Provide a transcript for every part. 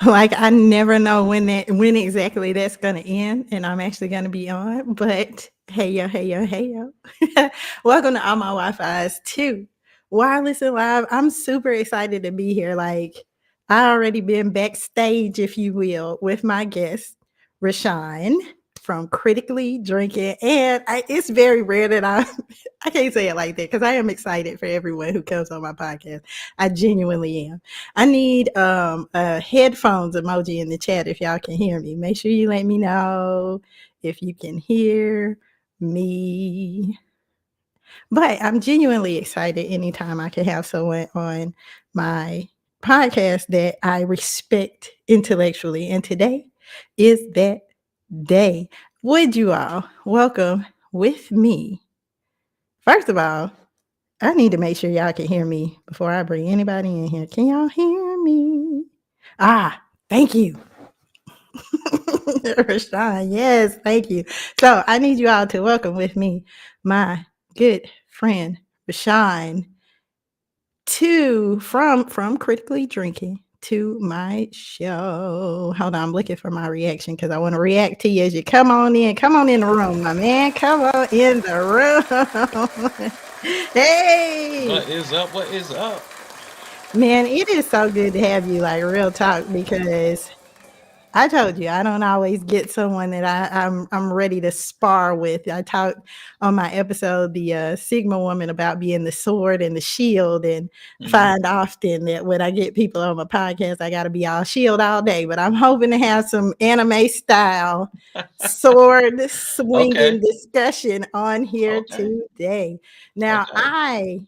Like I never know when exactly that's gonna end, and I'm actually gonna be on. But hey yo. Welcome to All My Wi-Fi's too. Wireless and live. I'm super excited to be here. Like I already been backstage, if you will, with my guest, Rashawn from Critically Drinking. And it's very rare that I can't say it like that because I am excited for everyone who comes on my podcast. I genuinely am. I need a headphones emoji in the chat if y'all can hear me. Make sure you let me know if you can hear me. But I'm genuinely excited anytime I can have someone on my podcast that I respect intellectually. And today is that day. Would you all welcome with me? First of all, I need to make sure y'all can hear me before I bring anybody in here. Can y'all hear me? Ah, thank you. Rashawn, yes, thank you. So I need you all to welcome with me my good friend Rashawn from Critically Drinking to my show. Hold on, I'm looking for my reaction because I want to react to you as you come on in. Come on in the room, my man. Come on in the room. Hey, What is up? What is up? man, it is so good to have you, like real talk, because I told you I don't always get someone that I'm ready to spar with. I talked on my episode, the Sigma woman, about being the sword and the shield, and Hmm. find often that when I get people on my podcast, I got to be all shield all day. But I'm hoping to have some anime style sword swinging Okay. discussion on here Okay. today. Now Okay. I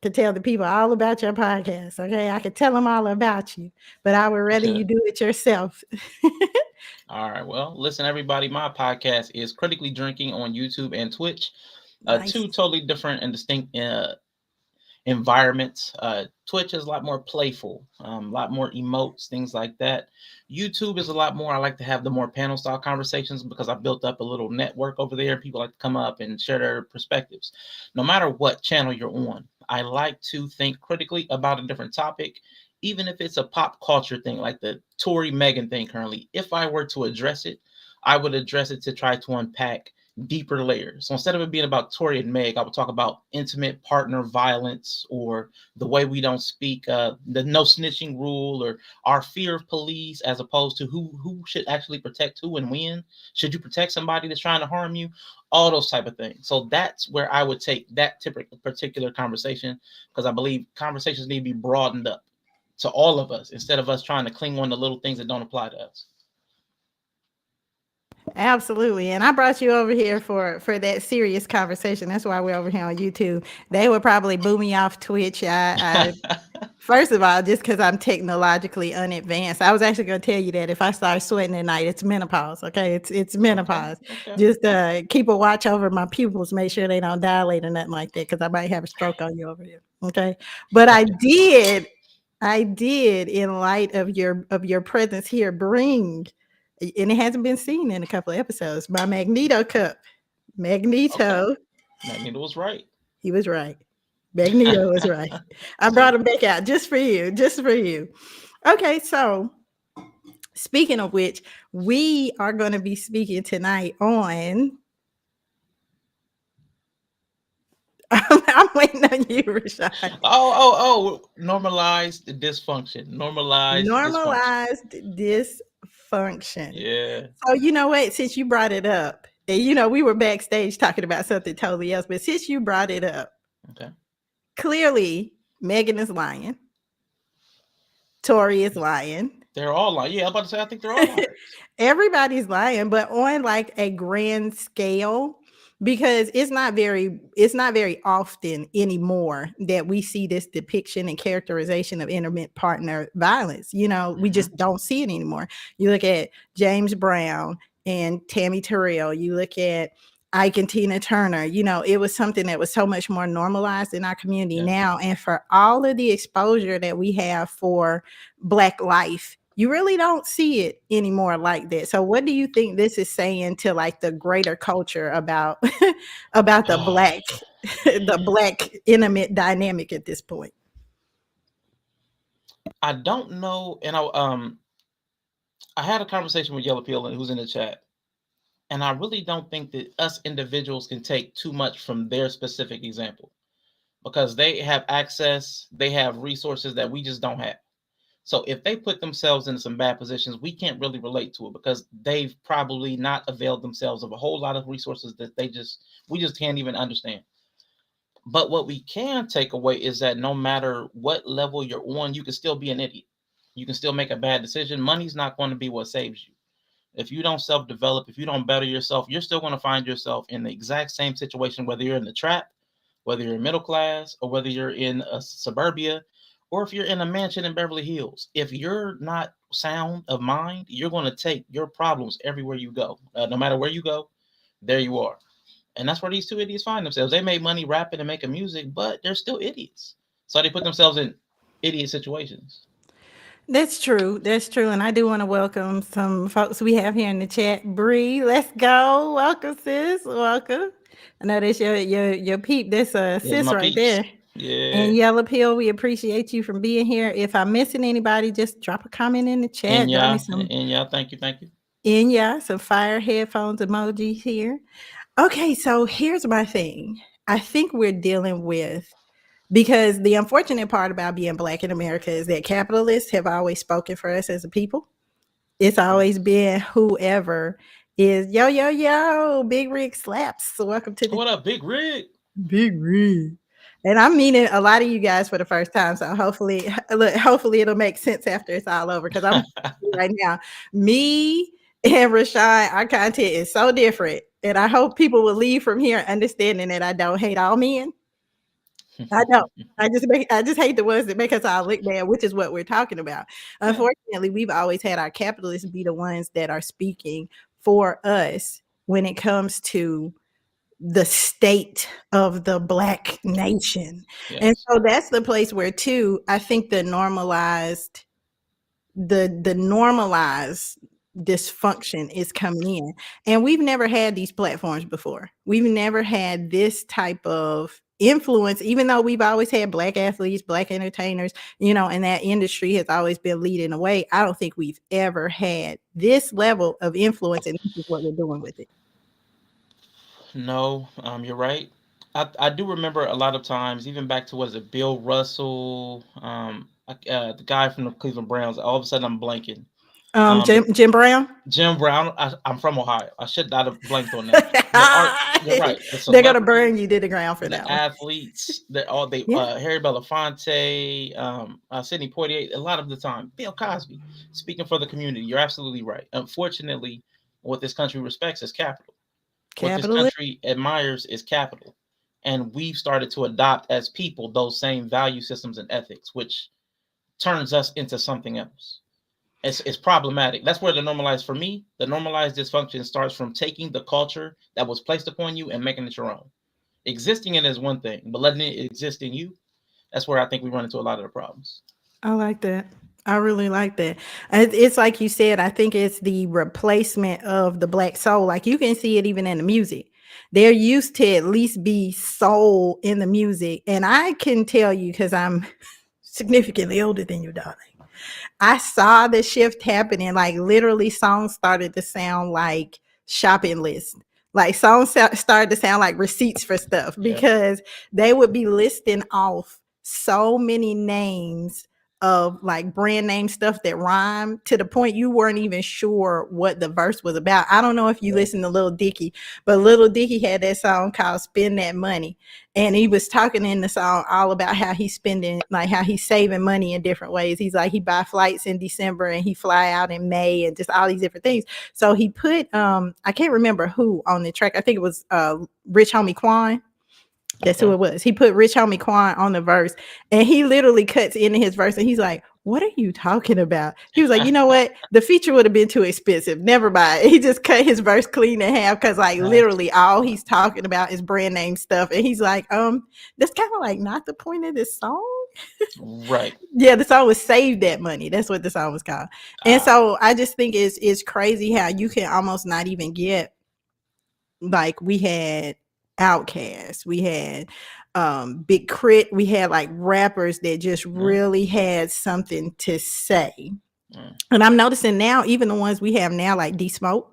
could tell the people all about your podcast. Okay. I could tell them all about you, but I would rather you do it yourself. All right. Well, listen, everybody. My podcast is Critically Drinking on YouTube and Twitch. Nice. Two totally different and distinct environments. Twitch is a lot more playful, a lot more emotes, things like that. YouTube is a lot more. I like to have the more panel style conversations because I built up a little network over there. People like to come up and share their perspectives. No matter what channel you're on, I like to think critically about a different topic, even if it's a pop culture thing like the Tory Megan thing currently. If I were to address it, I would address it to try to unpack deeper layers. So instead of it being about Tori and Meg, I would talk about intimate partner violence, or the way we don't speak, the no snitching rule, or our fear of police, as opposed to who should actually protect who and when. Should you protect somebody that's trying to harm you? All those type of things. So that's where I would take that typical particular conversation, because I believe conversations need to be broadened up to all of us instead of us trying to cling on to little things that don't apply to us. Absolutely. And I brought you over here for that serious conversation. That's why we're over here on YouTube. They would probably boo me off Twitch. I first of all, just because I'm technologically unadvanced, I was actually going to tell you that if I start sweating at night, it's menopause. Okay, it's Okay. menopause. Okay. Just keep a watch over my pupils, make sure they don't dilate or nothing like that, because I might have a stroke on you over here. Okay, but I did, in light of your presence here, bring, and it hasn't been seen in a couple of episodes, my Magneto cup. Okay. Magneto, Magneto was right. he was right. Magneto was right. I brought See. him back out just for you, just for you. Okay, so speaking of which, we are going to be speaking tonight on. I'm waiting on you, Rashad. Normalized dysfunction. Normalized dysfunction. Normalized dysfunction. Yeah. So you know what? Since you brought it up, and we were backstage talking about something totally else, but since you brought it up, Okay. clearly Megan is lying. Tori is lying. They're all like, yeah, I'm about to say, I think they're all liars. Everybody's lying, but on like a grand scale, because it's not very often anymore that we see this depiction and characterization of intimate partner violence. We Hmm. just don't see it anymore. You look at James Brown and Tammy Terrell, you look at Ike and Tina Turner, it was something that was so much more normalized in our community Yeah. now. And for all of the exposure that we have for Black life, you really don't see it anymore like that. So what do you think this is saying to like the greater culture about about the Oh black the man. black intimate dynamic at this point? I don't know, and I I had a conversation with Yellow Pill, who's in the chat, and I really don't think that us individuals can take too much from their specific example because they have access, they have resources that we just don't have. So if they put themselves in some bad positions, we can't really relate to it because they've probably not availed themselves of a whole lot of resources that we just can't even understand. But what we can take away is that no matter what level you're on, you can still be an idiot. You can still make a bad decision. Money's not going to be what saves you. If you don't self-develop, if you don't better yourself, you're still going to find yourself in the exact same situation, whether you're in the trap, whether you're middle class, or whether you're in a suburbia, or if you're in a mansion in Beverly Hills. If you're not sound of mind, you're going to take your problems everywhere you go. No matter where you go, there you are. And that's where these two idiots find themselves. They made money rapping and making music, but they're still idiots. So they put themselves in idiot situations. That's true. That's true. And I do want to welcome some folks we have here in the chat. Bree, let's go. Welcome, sis. Welcome. I know that's your peep. That's Yeah, sis my right peeps. there. Yeah. And Yellow Pill, we appreciate you from being here. If I'm missing anybody, just drop a comment in the chat. Drop me some And yeah, thank you, thank you. some fire headphones emojis here. Okay, so here's my thing. I think we're dealing with, because the unfortunate part about being Black in America is that capitalists have always spoken for us as a people. It's always been whoever is yo, Big Rig Slaps. So welcome to the What up, Big Rig? Big Rig. And I'm meeting a lot of you guys for the first time. So hopefully it'll make sense after it's all over. Because I'm right now, me and Rashawn, our content is so different. And I hope people will leave from here understanding that I don't hate all men. I don't. I just hate the ones that make us all look bad, which is what we're talking about. Unfortunately, we've always had our capitalists be the ones that are speaking for us when it comes to the state of the Black nation. Yes. And so that's the place where too, I think the normalized dysfunction is coming in. And we've never had these platforms before. We've never had this type of influence, even though we've always had Black athletes, Black entertainers, and that industry has always been leading the way. I don't think we've ever had this level of influence, and this is what we're doing with it. No, you're right. I do remember a lot of times, even back to was it Bill Russell, the guy from the Cleveland Browns. All of a sudden, I'm blanking. Jim Brown. Jim Brown. I'm from Ohio. I should not have blanked on that. You're right. They're gonna burn you to the ground for that. The athletes, Harry Belafonte, Sidney Poitier. A lot of the time, Bill Cosby, speaking for the community. You're absolutely right. Unfortunately, what this country respects is capital. What this country admires is capital. And we've started to adopt as people those same value systems and ethics, which turns us into something else. It's problematic. That's where the normalized dysfunction starts from taking the culture that was placed upon you and making it your own. Existing in it is one thing, but letting it exist in you, that's where I think we run into a lot of the problems. I like that. I really like that. It's like you said, I think it's the replacement of the Black soul. Like you can see it even in the music. There used to at least be soul in the music. And I can tell you, because I'm significantly older than you, darling, I saw the shift happening. Like literally songs started to sound like shopping lists. Like songs started to sound like receipts for stuff, because they would be listing off so many names of like brand name stuff that rhyme to the point you weren't even sure what the verse was about. I don't know if you listen to Lil Dicky, but Lil Dicky had that song called Spend That Money. And he was talking in the song all about how he's spending, like how he's saving money in different ways. He's like, he buy flights in December and he fly out in May and just all these different things. So he put, I can't remember who on the track. I think it was Rich Homie Quan. That's who it was. He put Rich Homie Quan on the verse, and he literally cuts into his verse and he's like, what are you talking about? He was like, you know what? The feature would have been too expensive. Never mind. He just cut his verse clean in half, because like literally all he's talking about is brand name stuff. And he's like, that's kind of like not the point of this song. Right. Yeah, the song was Save That Money. That's what the song was called. And so I just think it's crazy how you can almost not even get, like we had Outkast, we had Big Crit, we had like rappers that just really had something to say. Mm. And I'm noticing now, even the ones we have now, like D-Smoke.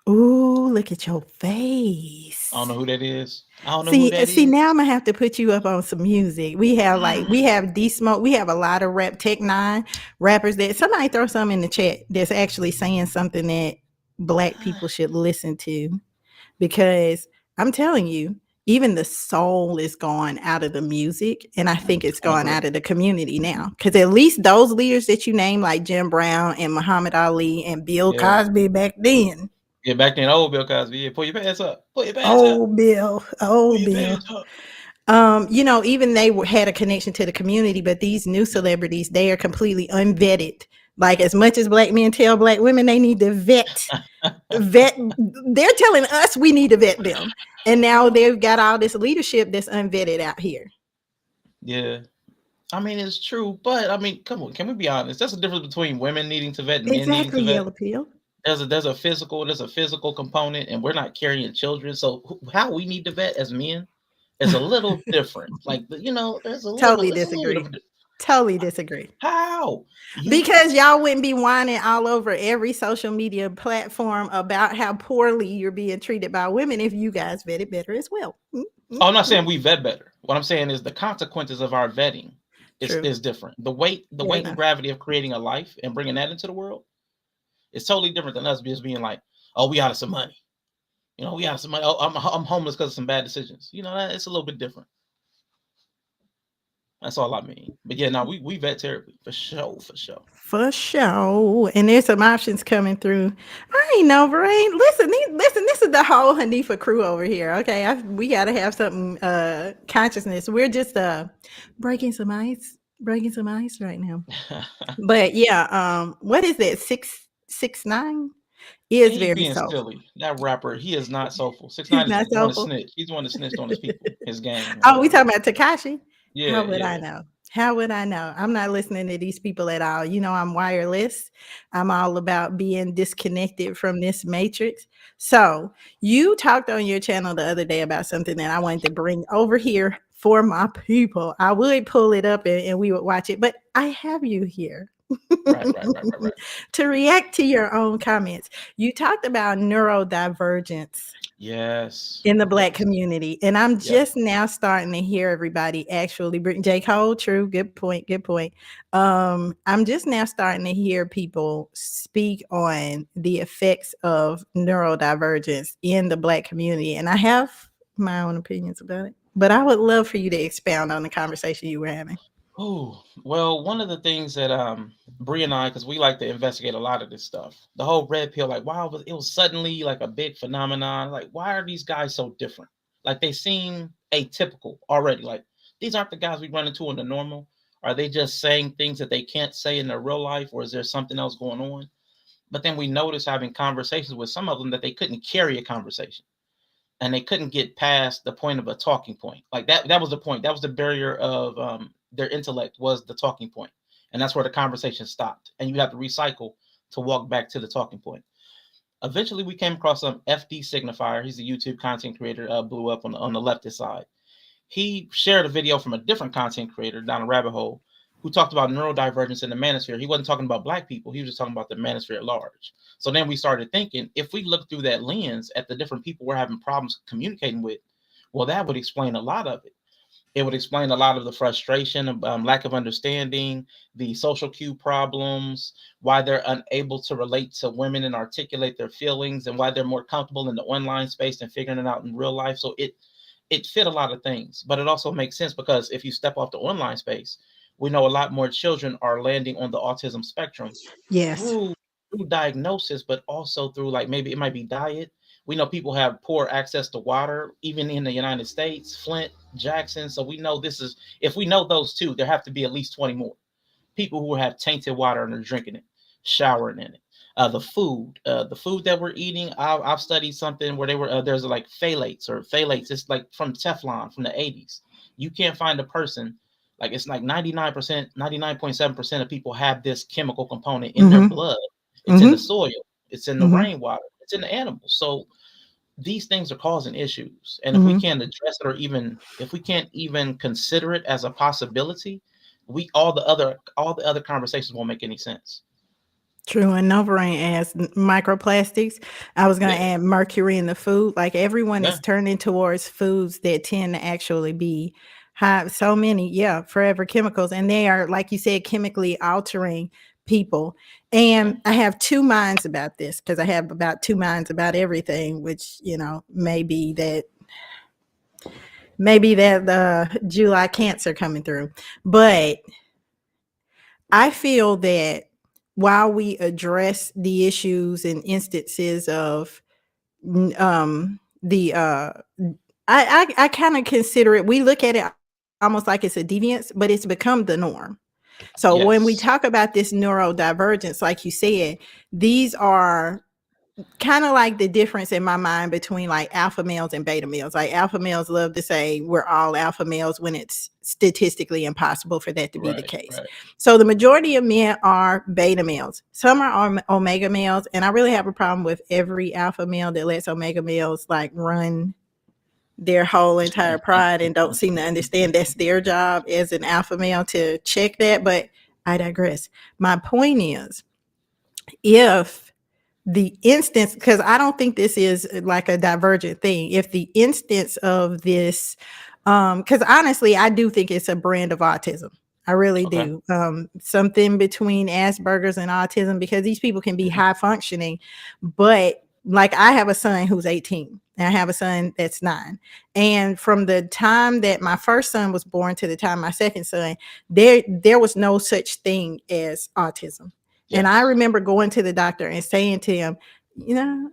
Ooh, look at your I don't face. know who that is. I don't know who See, that see, is. now Imma have to put you up on some music. We have, like, we Mm. have D-Smoke, we have a lot of Tech 9 rappers that somebody throw some in the chat that's actually saying something that Black people should listen to, because I'm telling you, even the soul is gone out of the music, and I think it's I gone agree. out of the community now. Because at least those leaders that you name, like Jim Brown and Muhammad Ali and Bill Yeah. Cosby back then. Yeah, back then, old Bill Cosby. Yeah, pull your pants up. Pull your pants up. Oh, Bill. Pull Oh, your Bill. pants up. You know, even they had a connection to the community, but these new celebrities, they are completely unvetted. Like, as much as Black men tell Black women they need to vet, they're telling us we need to vet them. And now they've got all this leadership that's unvetted out here. Yeah. I mean, it's true, but I mean, come on, can we be honest? There's a difference between women needing to vet and men needing Exactly, to vet. Yellow Pill. There's a physical component, and we're not carrying children. So how we need to vet as men is a little different. Like there's a little. Totally It's a little bit disagree. of Totally disagree. how you. Because y'all wouldn't be whining all over every social media platform about how poorly you're being treated by women if you guys vetted better as well. Oh, I'm not saying we vet better. What I'm saying is the consequences of our vetting is True. is different. The weight and Fair gravity of creating a life and bringing that into the world is totally different than us just being like, oh, we out of some money. We out of some money. Oh, I'm homeless because of some bad decisions. It's a little bit different. That's all I mean. But yeah, no, we vet terribly for sure, for sure. For sure. And there's some options coming through. I ain't know, Brain. Listen, this is the whole Hanifa crew over here. Okay. We gotta have something consciousness. We're just breaking some ice. Breaking some ice right now. But yeah, what is that? 6ix9ine is He very being soulful. silly. That rapper, he is not soulful. Six He's nine is not the one to soulful. snitch. He's the one that snitched on his people, his gang, or Oh, we whatever. talking about Takashi? How Yeah, would I yeah. know? How would I know? I'm not listening to these people at all. You know, I'm wireless. I'm all about being disconnected from this matrix. So, you talked on your channel the other day about something that I wanted to bring over here for my people. I would pull it up and we would watch it, but I have you here Right, right, right, right, right. to react to your own comments. You talked about neurodivergence Yes, in the Black yes, community, and I'm yes. just now starting to hear everybody actually bring J. Cole, true, good point, good point. I'm just now starting to hear people speak on the effects of neurodivergence in the Black community, and I have my own opinions about it, but I would love for you to expound on the conversation you were having. Oh, well, one of the things that Bree and I, because we like to investigate a lot of this stuff, the whole red pill, like wow, it was suddenly like a big phenomenon. Like, why are these guys so different? Like they seem atypical already. Like these aren't the guys we run into in the normal. Are they just saying things that they can't say in their real life, or is there something else going on? But then we notice having conversations with some of them that they couldn't carry a conversation and they couldn't get past the point of a talking point. Like that was the point. That was the barrier of their intellect was the talking point, and that's where the conversation stopped. And you have to recycle to walk back to the talking point. Eventually, we came across some FD Signifier. He's a YouTube content creator. Blew up on the leftist side. He shared a video from a different content creator down a rabbit hole who talked about neurodivergence in the manosphere. He wasn't talking about Black people. He was just talking about the manosphere at large. So then we started thinking, if we look through that lens at the different people we're having problems communicating with, well, that would explain a lot of it. It would explain a lot of the frustration, lack of understanding, the social cue problems, why they're unable to relate to women and articulate their feelings, and why they're more comfortable in the online space than figuring it out in real life. So it fit a lot of things, but it also makes sense because if you step off the online space, we know a lot more children are landing on the autism spectrum Yes. through diagnosis, but also through like maybe it might be diet. We know people have poor access to water, even in the United States, Flint, Jackson. So we know this is if we know those two, there have to be at least 20 more people who have tainted water and are drinking it, showering in it. The food that we're eating, I've studied something where they were there's like phthalates. It's like from Teflon from the 80s. You can't find a person like it's like 99%, 99.7% of people have this chemical component in their Mm-hmm. blood. It's in the Mm-hmm. soil, it's in the Mm-hmm. rainwater, it's in the animals. So these things are causing issues. And if we Mm-hmm. can't address it or even if we can't even consider it as a possibility, we all the other conversations won't make any sense. True, and Novarin adds microplastics. I was going to Yeah, add mercury in the food. Like everyone yeah, is turning towards foods that tend to actually be have so many, yeah, forever chemicals, and they are, like you said, chemically altering people. yeah. And I have two minds about this because I have about two minds about everything, which maybe that the July cancer coming through, but I feel that while we address the issues and instances of the I kind of consider it, we look at it almost like it's a deviance, but it's become the norm. So when we Yes, talk about this neurodivergence, like you said, these are kind of like the difference in my mind between like alpha males and beta males. Like alpha males love to say we're all alpha males when it's statistically impossible for that to be the right, case. right. So the majority of men are beta males. Some are omega males, and I really have a problem with every alpha male that lets omega males like run their whole entire pride and don't seem to understand that's their job as an alpha male to check that. But I digress. My point is, if the instance, because I don't think this is like a divergent thing. If the instance of this, because honestly, I do think it's a brand of autism. I really Okay. do. Something between Asperger's and autism, because these people can be Hmm. high functioning, but like I have a son who's 18 and I have a son that's 9. And from the time that my first son was born to the time my second son, there was no such thing as autism. And I Yes. remember going to the doctor and saying to him,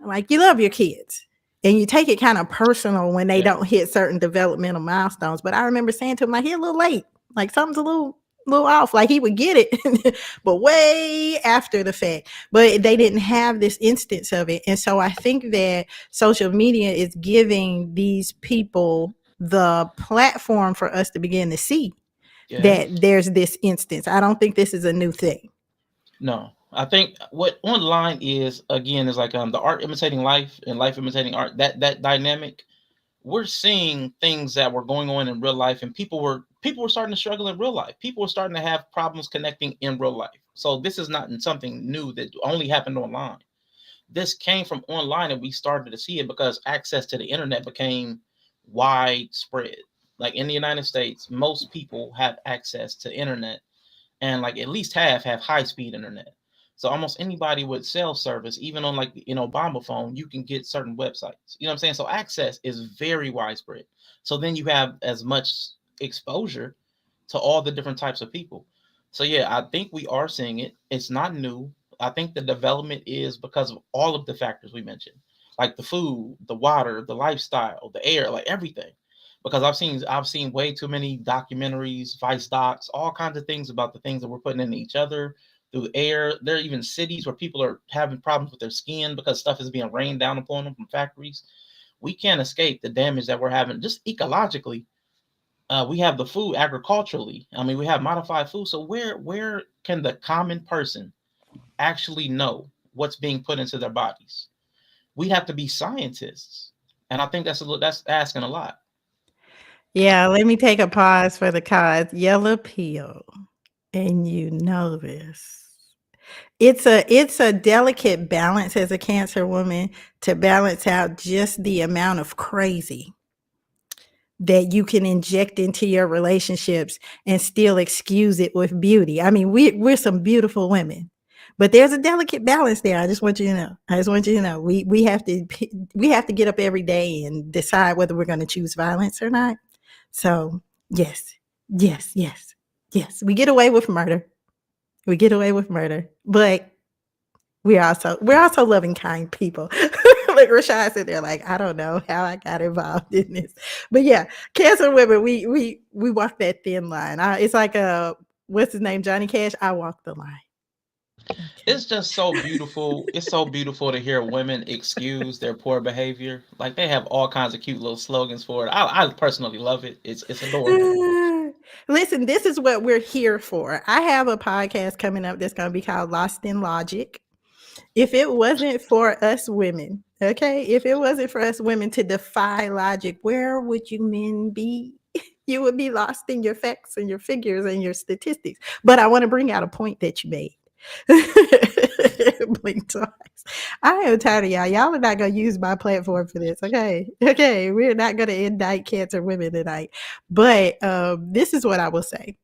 like, you love your kids and you take it kind of personal when they Yeah. don't hit certain developmental milestones. But I remember saying to him, like, he's a little late, like something's a little off. Like he would get it, but way after the fact. But they didn't have this instance of it. And so I think that social media is giving these people the platform for us to begin to see Yeah. that there's this instance. I don't think this is a new thing. No, I think what online is again is like the art imitating life and life imitating art. That dynamic, we're seeing things that were going on in real life, and people were starting to struggle in real life. People were starting to have problems connecting in real life. So this is not something new that only happened online. This came from online, and we started to see it because access to the internet became widespread. Like in the United States, most people have access to internet, and like at least half have high speed internet. So almost anybody with cell service, even on like Obama phone, you can get certain websites. You know what I'm saying? So access is very widespread. So then you have as much exposure to all the different types of people. So yeah, I think we are seeing it. It's not new. I think the development is because of all of the factors we mentioned, like the food, the water, the lifestyle, the air, like everything. Because I've seen way too many documentaries, Vice docs, all kinds of things about the things that we're putting into each other through the air. There are even cities where people are having problems with their skin because stuff is being rained down upon them from factories. We can't escape the damage that we're having just ecologically. We have the food agriculturally. I mean, we have modified food. So where can the common person actually know what's being put into their bodies? We have to be scientists, and I think that's asking a lot. Yeah, let me take a pause for the cause. Yellow pill, and you know this. It's a delicate balance as a cancer woman to balance out just the amount of crazy that you can inject into your relationships and still excuse it with beauty. I mean, we're some beautiful women, but there's a delicate balance there. I just want you to know. I just want you to know. We have to get up every day and decide whether we're going to choose violence or not. So yes, yes, yes, yes. We get away with murder. We get away with murder, but we're also loving, kind people. Like Rashad said, they're like, I don't know how I got involved in this, but yeah, cancer women, we walk that thin line. It's like what's his name, Johnny Cash. I walk the line. Okay. It's just so beautiful. It's so beautiful to hear women excuse their poor behavior. Like they have all kinds of cute little slogans for it. I personally love it. It's adorable. Listen, this is what we're here for. I have a podcast coming up that's going to be called Lost in Logic. If it wasn't for us women, okay, if it wasn't for us women to defy logic, where would you men be? You would be lost in your facts and your figures and your statistics. But I want to bring out a point that you made. Blink twice. I am tired of y'all. Y'all are not going to use my platform for this. Okay. Okay. We're not going to indict cancer women tonight. But this is what I will say.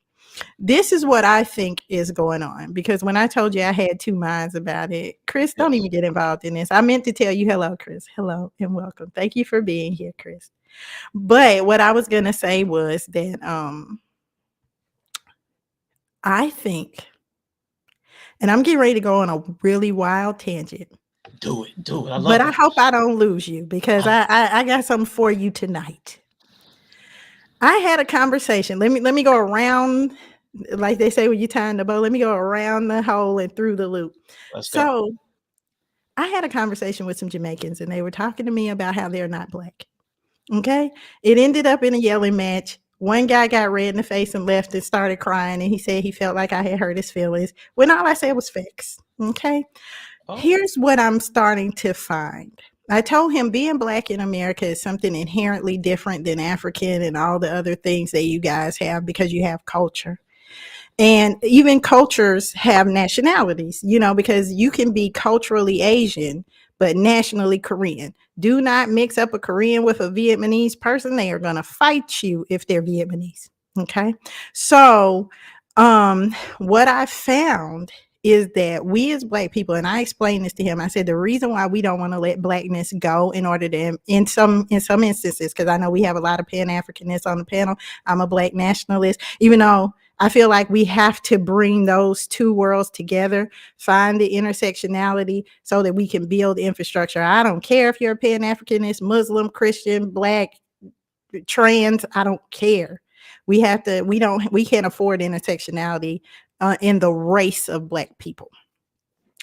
This is what I think is going on, because when I told you I had two minds about it, Chris, don't even get involved in this. I meant to tell you hello, Chris. Hello and welcome. Thank you for being here, Chris. But what I was going to say was that I think, and I'm getting ready to go on a really wild tangent. Do it. I love but it. I hope I don't lose you, because I got something for you tonight. I had a conversation. Let me go around, like they say when you tying the bow. Let me go around the hole and through the loop. Let's go. I had a conversation with some Jamaicans, and they were talking to me about how they're not Black. Okay. It ended up in a yelling match. One guy got red in the face and left and started crying, and he said he felt like I had hurt his feelings when all I said was facts. Okay. Oh. Here's what I'm starting to find. I told him being Black in America is something inherently different than African and all the other things that you guys have, because you have culture. And even cultures have nationalities, because you can be culturally Asian, but nationally Korean. Do not mix up a Korean with a Vietnamese person. They are going to fight you if they're Vietnamese. Okay. So, what I found is that we as Black people, and I explained this to him, I said, the reason why we don't want to let Blackness go in order to, in some instances, because I know we have a lot of Pan-Africanists on the panel. I'm a Black nationalist, even though I feel like we have to bring those two worlds together, find the intersectionality so that we can build infrastructure. I don't care if you're a Pan-Africanist, Muslim, Christian, Black, trans, I don't care. We can't afford intersectionality in the race of Black people.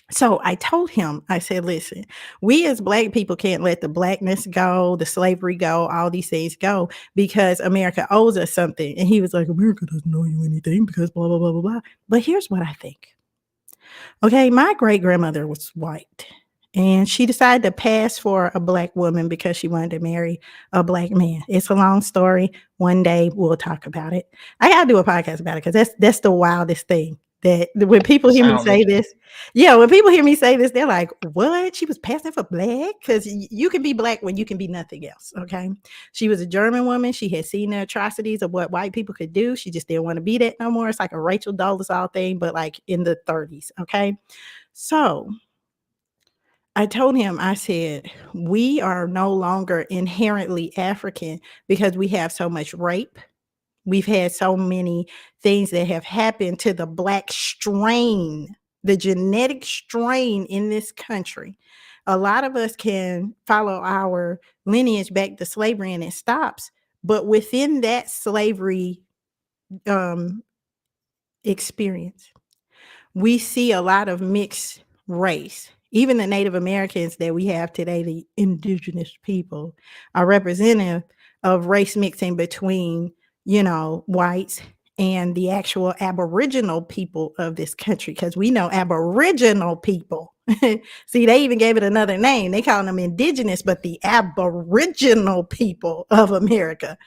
So I told him, I said, listen, we as Black people can't let the Blackness go, the slavery go, all these things go, because America owes us something. And he was like, America doesn't owe you anything because blah, blah, blah, blah, blah. But here's what I think. Okay, my great grandmother was white, and she decided to pass for a Black woman because she wanted to marry a Black man. It's a long story. One day we'll talk about it. I got to do a podcast about it, because that's the wildest thing. That when people hear me say this, when people hear me say this, they're like, what? She was passing for Black? Because you can be Black when you can be nothing else, okay? She was a German woman. She had seen the atrocities of what white people could do. She just didn't want to be that no more. It's like a Rachel Dolezal thing, but like in the 30s, okay? So I told him, I said, we are no longer inherently African because we have so much rape. We've had so many things that have happened to the Black strain, the genetic strain in this country. A lot of us can follow our lineage back to slavery and it stops. But within that slavery experience, we see a lot of mixed race. Even the Native Americans that we have today, the indigenous people, are representative of race mixing between whites and the actual Aboriginal people of this country, because we know Aboriginal people. See, they even gave it another name. They call them indigenous, but the Aboriginal people of America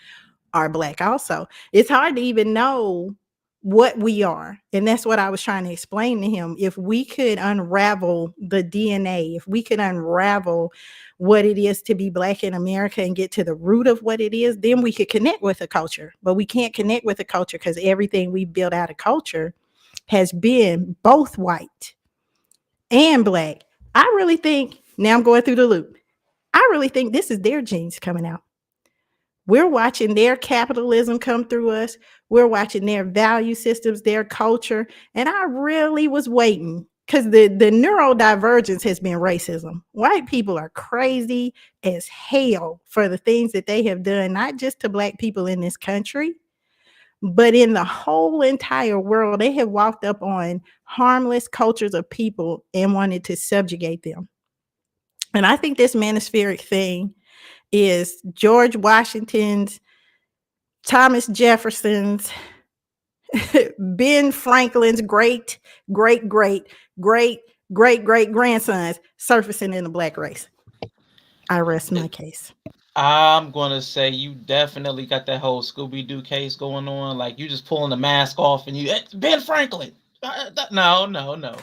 are Black also. It's hard to even know what we are. And that's what I was trying to explain to him. If we could unravel the DNA, if we could unravel what it is to be Black in America and get to the root of what it is, then we could connect with a culture. But we can't connect with a culture because everything we built out of culture has been both white and Black. I really think, now I'm going through the loop, I really think this is their genes coming out. We're watching their capitalism come through us. We're watching their value systems, their culture. And I really was waiting, because the neurodivergence has been racism. White people are crazy as hell for the things that they have done, not just to Black people in this country, but in the whole entire world. They have walked up on harmless cultures of people and wanted to subjugate them. And I think this manospheric thing is George Washington's, Thomas Jefferson's, Ben Franklin's great grandsons surfacing in the Black race. I rest my case. I'm gonna say you definitely got that whole Scooby Doo case going on. Like you just pulling the mask off and you Ben Franklin. No, no, no.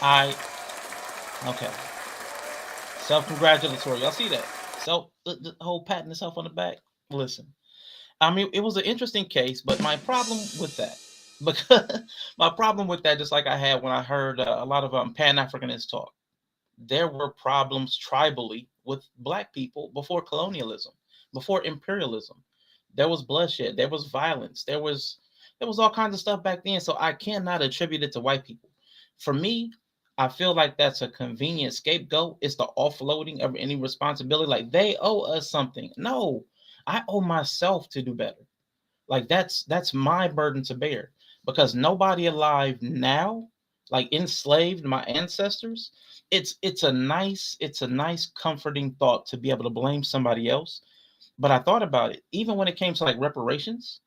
I okay. Self congratulatory. Y'all see that? So the whole patting himself on the back. Listen, I mean, it was an interesting case, but my problem with that, because my problem with that, just like I had when I heard a lot of Pan Africanists talk, there were problems tribally with black people before colonialism, before imperialism. There was bloodshed, there was violence, there was all kinds of stuff back then. So I cannot attribute it to white people. For me, I feel like that's a convenient scapegoat. It's the offloading of any responsibility. Like they owe us something. No, I owe myself to do better. Like that's my burden to bear because nobody alive now like enslaved my ancestors. It's a nice comforting thought to be able to blame somebody else. But I thought about it even when it came to like reparations.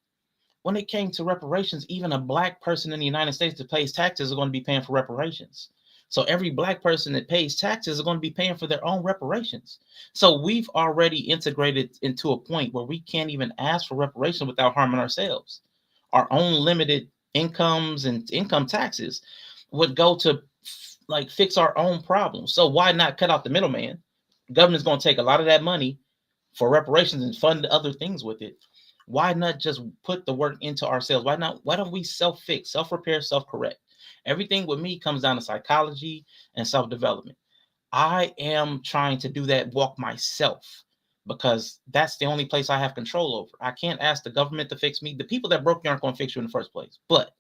When it came to reparations, even a black person in the United States that pays taxes are going to be paying for reparations. So every black person that pays taxes is going to be paying for their own reparations. So we've already integrated into a point where we can't even ask for reparations without harming ourselves. Our own limited incomes and income taxes would go to like fix our own problems. So why not cut out the middleman? Government's going to take a lot of that money for reparations and fund other things with it. Why not just put the work into ourselves? Why don't we self-fix, self-repair, self-correct? Everything with me comes down to psychology and self-development. I am trying to do that walk myself because that's the only place I have control over. I can't ask the government to fix me. The people that broke you aren't going to fix you in the first place. But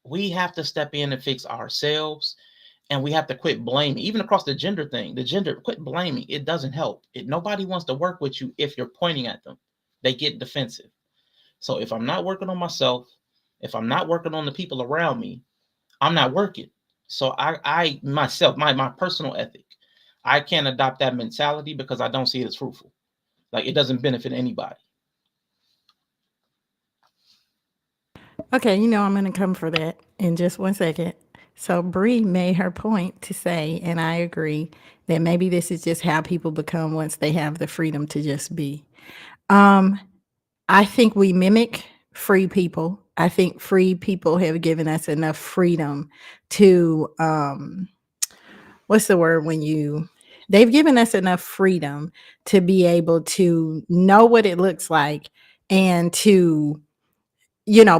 we have to step in and fix ourselves, and we have to quit blaming, even across the gender thing. The gender, quit blaming. It doesn't help. Nobody wants to work with you if you're pointing at them. They get defensive. So if I'm not working on myself, if I'm not working on the people around me, I'm not working. So I myself, my personal ethic, I can't adopt that mentality because I don't see it as fruitful. Like it doesn't benefit anybody. Okay, I'm going to come for that in just one second. So Bree made her point to say, and I agree, that maybe this is just how people become once they have the freedom to just be. I think we mimic free people. I think free people have given us enough freedom to what's the word when they've given us enough freedom to be able to know what it looks like and to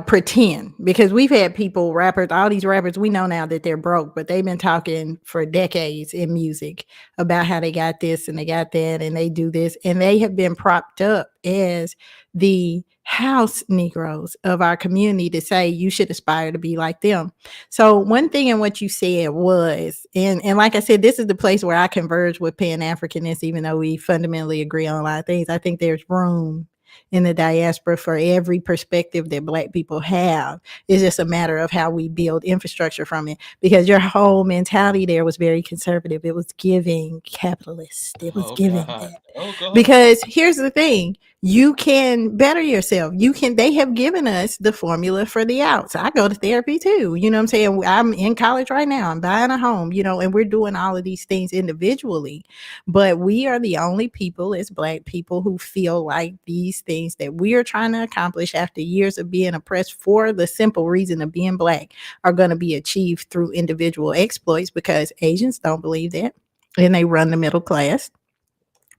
pretend, because we've had people, rappers, all these rappers, we know now that they're broke, but they've been talking for decades in music about how they got this and they got that and they do this. And they have been propped up as the house Negroes of our community to say you should aspire to be like them. So one thing in what you said was, and like I said, this is the place where I converge with Pan-Africanists, even though we fundamentally agree on a lot of things. I think there's room in the diaspora for every perspective that Black people have. It's just a matter of how we build infrastructure from it, because your whole mentality there was very conservative. It was giving capitalist. It was Oh giving God. that. Oh God. Because here's the thing, you can better yourself. They have given us the formula for the outs. I go to therapy too. You know what I'm saying? I'm in college right now. I'm buying a home, and we're doing all of these things individually. But we are the only people as Black people who feel like these things that we are trying to accomplish after years of being oppressed for the simple reason of being Black are going to be achieved through individual exploits, because Asians don't believe that. And they run the middle class.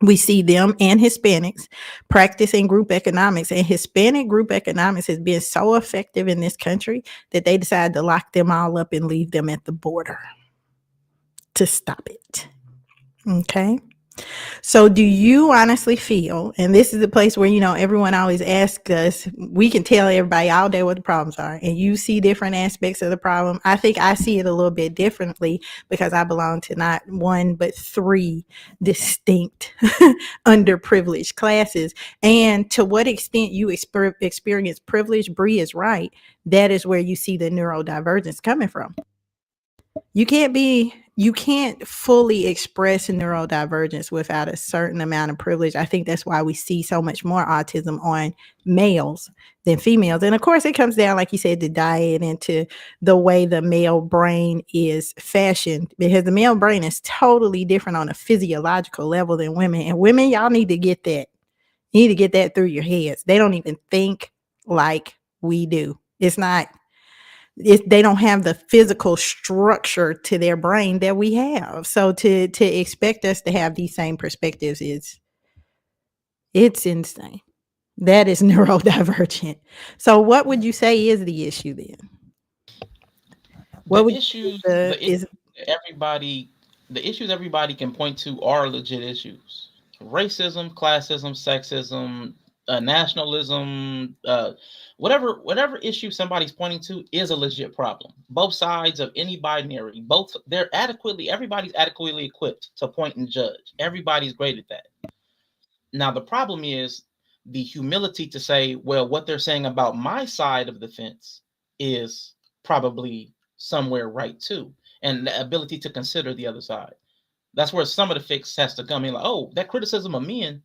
We see them and Hispanics practicing group economics, and Hispanic group economics has been so effective in this country that they decided to lock them all up and leave them at the border to stop it. Okay. So do you honestly feel, and this is the place where, everyone always asks us, we can tell everybody all day what the problems are, and you see different aspects of the problem. I think I see it a little bit differently because I belong to not one, but three distinct underprivileged classes. And to what extent you experience privilege, Bree is right. That is where you see the neurodivergence coming from. You can't be you can't fully express neurodivergence without a certain amount of privilege. I think that's why we see so much more autism on males than females. And of course, it comes down, like you said, to diet and to the way the male brain is fashioned, because the male brain is totally different on a physiological level than women. And women, y'all need to get that. You need to get that through your heads. They don't even think like we do. It's not they don't have the physical structure to their brain that we have. So to expect us to have these same perspectives is it's insane. That is neurodivergent. So what would you say is the issue then? What The would you issues, the the is issues that everybody, the issues everybody can point to are legit issues. Racism, classism, sexism, nationalism, whatever issue somebody's pointing to is a legit problem. Both sides of any binary, both everybody's adequately equipped to point and judge. Everybody's great at that. Now the problem is the humility to say, well, what they're saying about my side of the fence is probably somewhere right too, and the ability to consider the other side. That's where some of the fix has to come in. Like, oh, that criticism of men,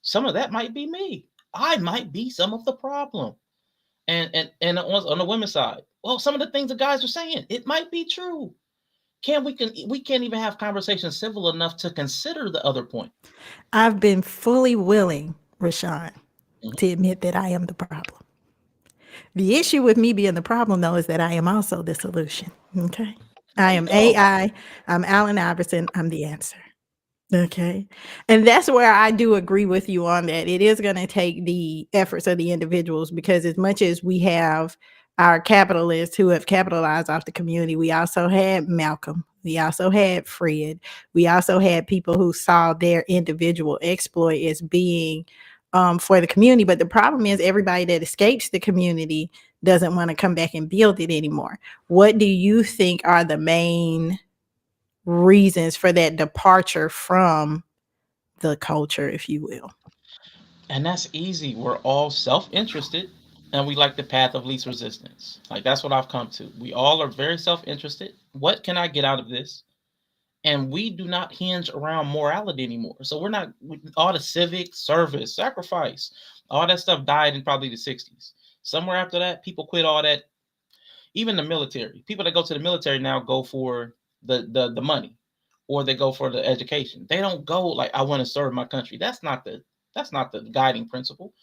some of that might be me. I might be some of the problem. And on the women's side, well, some of the things the guys are saying, it might be true. We can't even have conversations civil enough to consider the other point. I've been fully willing, Rashawn, Mhm. to admit that I am the problem. The issue with me being the problem, though, is that I am also the solution. Okay. I There you am go. AI. I'm Allen Iverson. I'm the answer. Okay. And that's where I do agree with you on that. It is going to take the efforts of the individuals, because as much as we have our capitalists who have capitalized off the community, we also had Malcolm. We also had Fred. We also had people who saw their individual exploit as being for the community. But the problem is, everybody that escapes the community doesn't want to come back and build it anymore. What do you think are the main reasons for that departure from the culture, if you will? And that's easy. We're all self-interested and we like the path of least resistance. Like that's what I've come to. We all are very self-interested. What can I get out of this? And we do not hinge around morality anymore. So we're not all the civic service, sacrifice, all that stuff died in probably the 60s. Somewhere after that, people quit all that. Even the military. People that go to the military now go for the money or they go for the education. They don't go like I want to serve my country. That's not the guiding principle.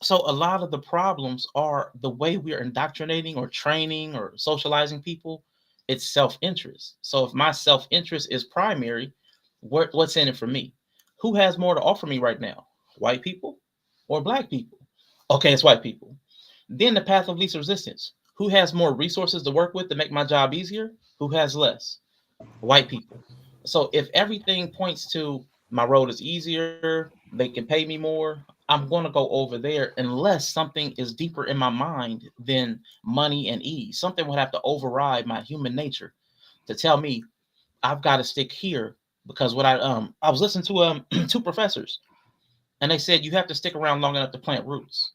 So a lot of the problems are the way we're indoctrinating or training or socializing people. It's self-interest. So if my self-interest is primary, what's in it for me? Who has more to offer me right now? White people or black people? Okay, it's white people. Then the path of least resistance. Who has more resources to work with to make my job easier? Who has less? White people. So if everything points to my road is easier, they can pay me more, I'm going to go over there unless something is deeper in my mind than money and ease. Something would have to override my human nature to tell me I've got to stick here because what I was listening to two professors and they said you have to stick around long enough to plant roots.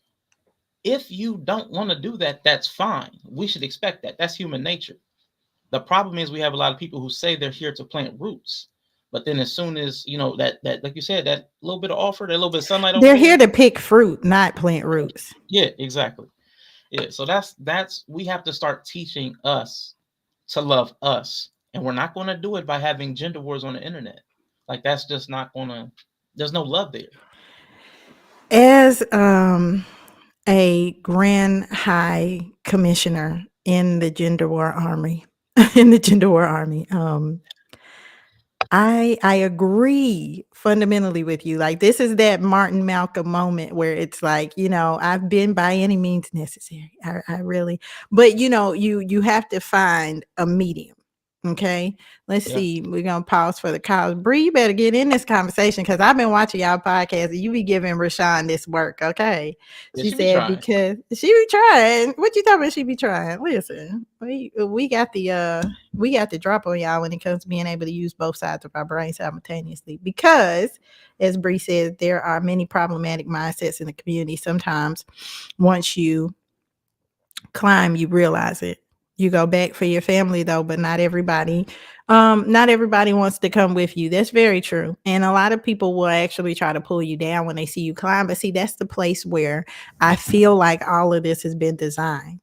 If you don't want to do that, that's fine. We should expect that. That's human nature. The problem is we have a lot of people who say they're here to plant roots, but then as soon as that like you said, that little bit of offer, that little bit of sunlight over They're here there, to pick fruit, not plant roots. yeah, exactly, yeah. So that's we have to start teaching us to love us, and we're not going to do it by having gender wars on the internet. Like that's just not gonna. There's no love there. As a grand high commissioner in the gender war army, in the gender war army, I agree fundamentally with you. Like, this is that Martin Malcolm moment where it's like, I've been by any means necessary. I really, but you have to find a medium. Okay. Let's Yeah, see. We're gonna pause for the cause. Bree, you better get in this conversation because I've been watching y'all podcast and you be giving Rashawn this work. Okay. yeah. She She be said trying. because she be trying. What you talking about? She be trying. Listen, we got the drop on y'all when it comes to being able to use both sides of our brain simultaneously. Because, as Bree said, there are many problematic mindsets in the community. Sometimes, once you climb, you realize it. You go back for your family though, but not everybody wants to come with you. That's very true. And a lot of people will actually try to pull you down when they see you climb. But see, that's the place where I feel like all of this has been designed.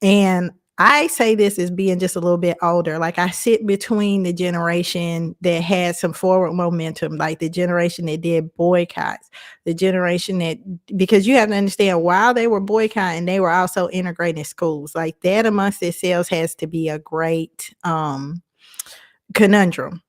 And I say this as being just a little bit older. Like I sit between the generation that had some forward momentum, like the generation that did boycotts, the generation that, because you have to understand, while they were boycotting, they were also integrating schools. Like that amongst itself has to be a great conundrum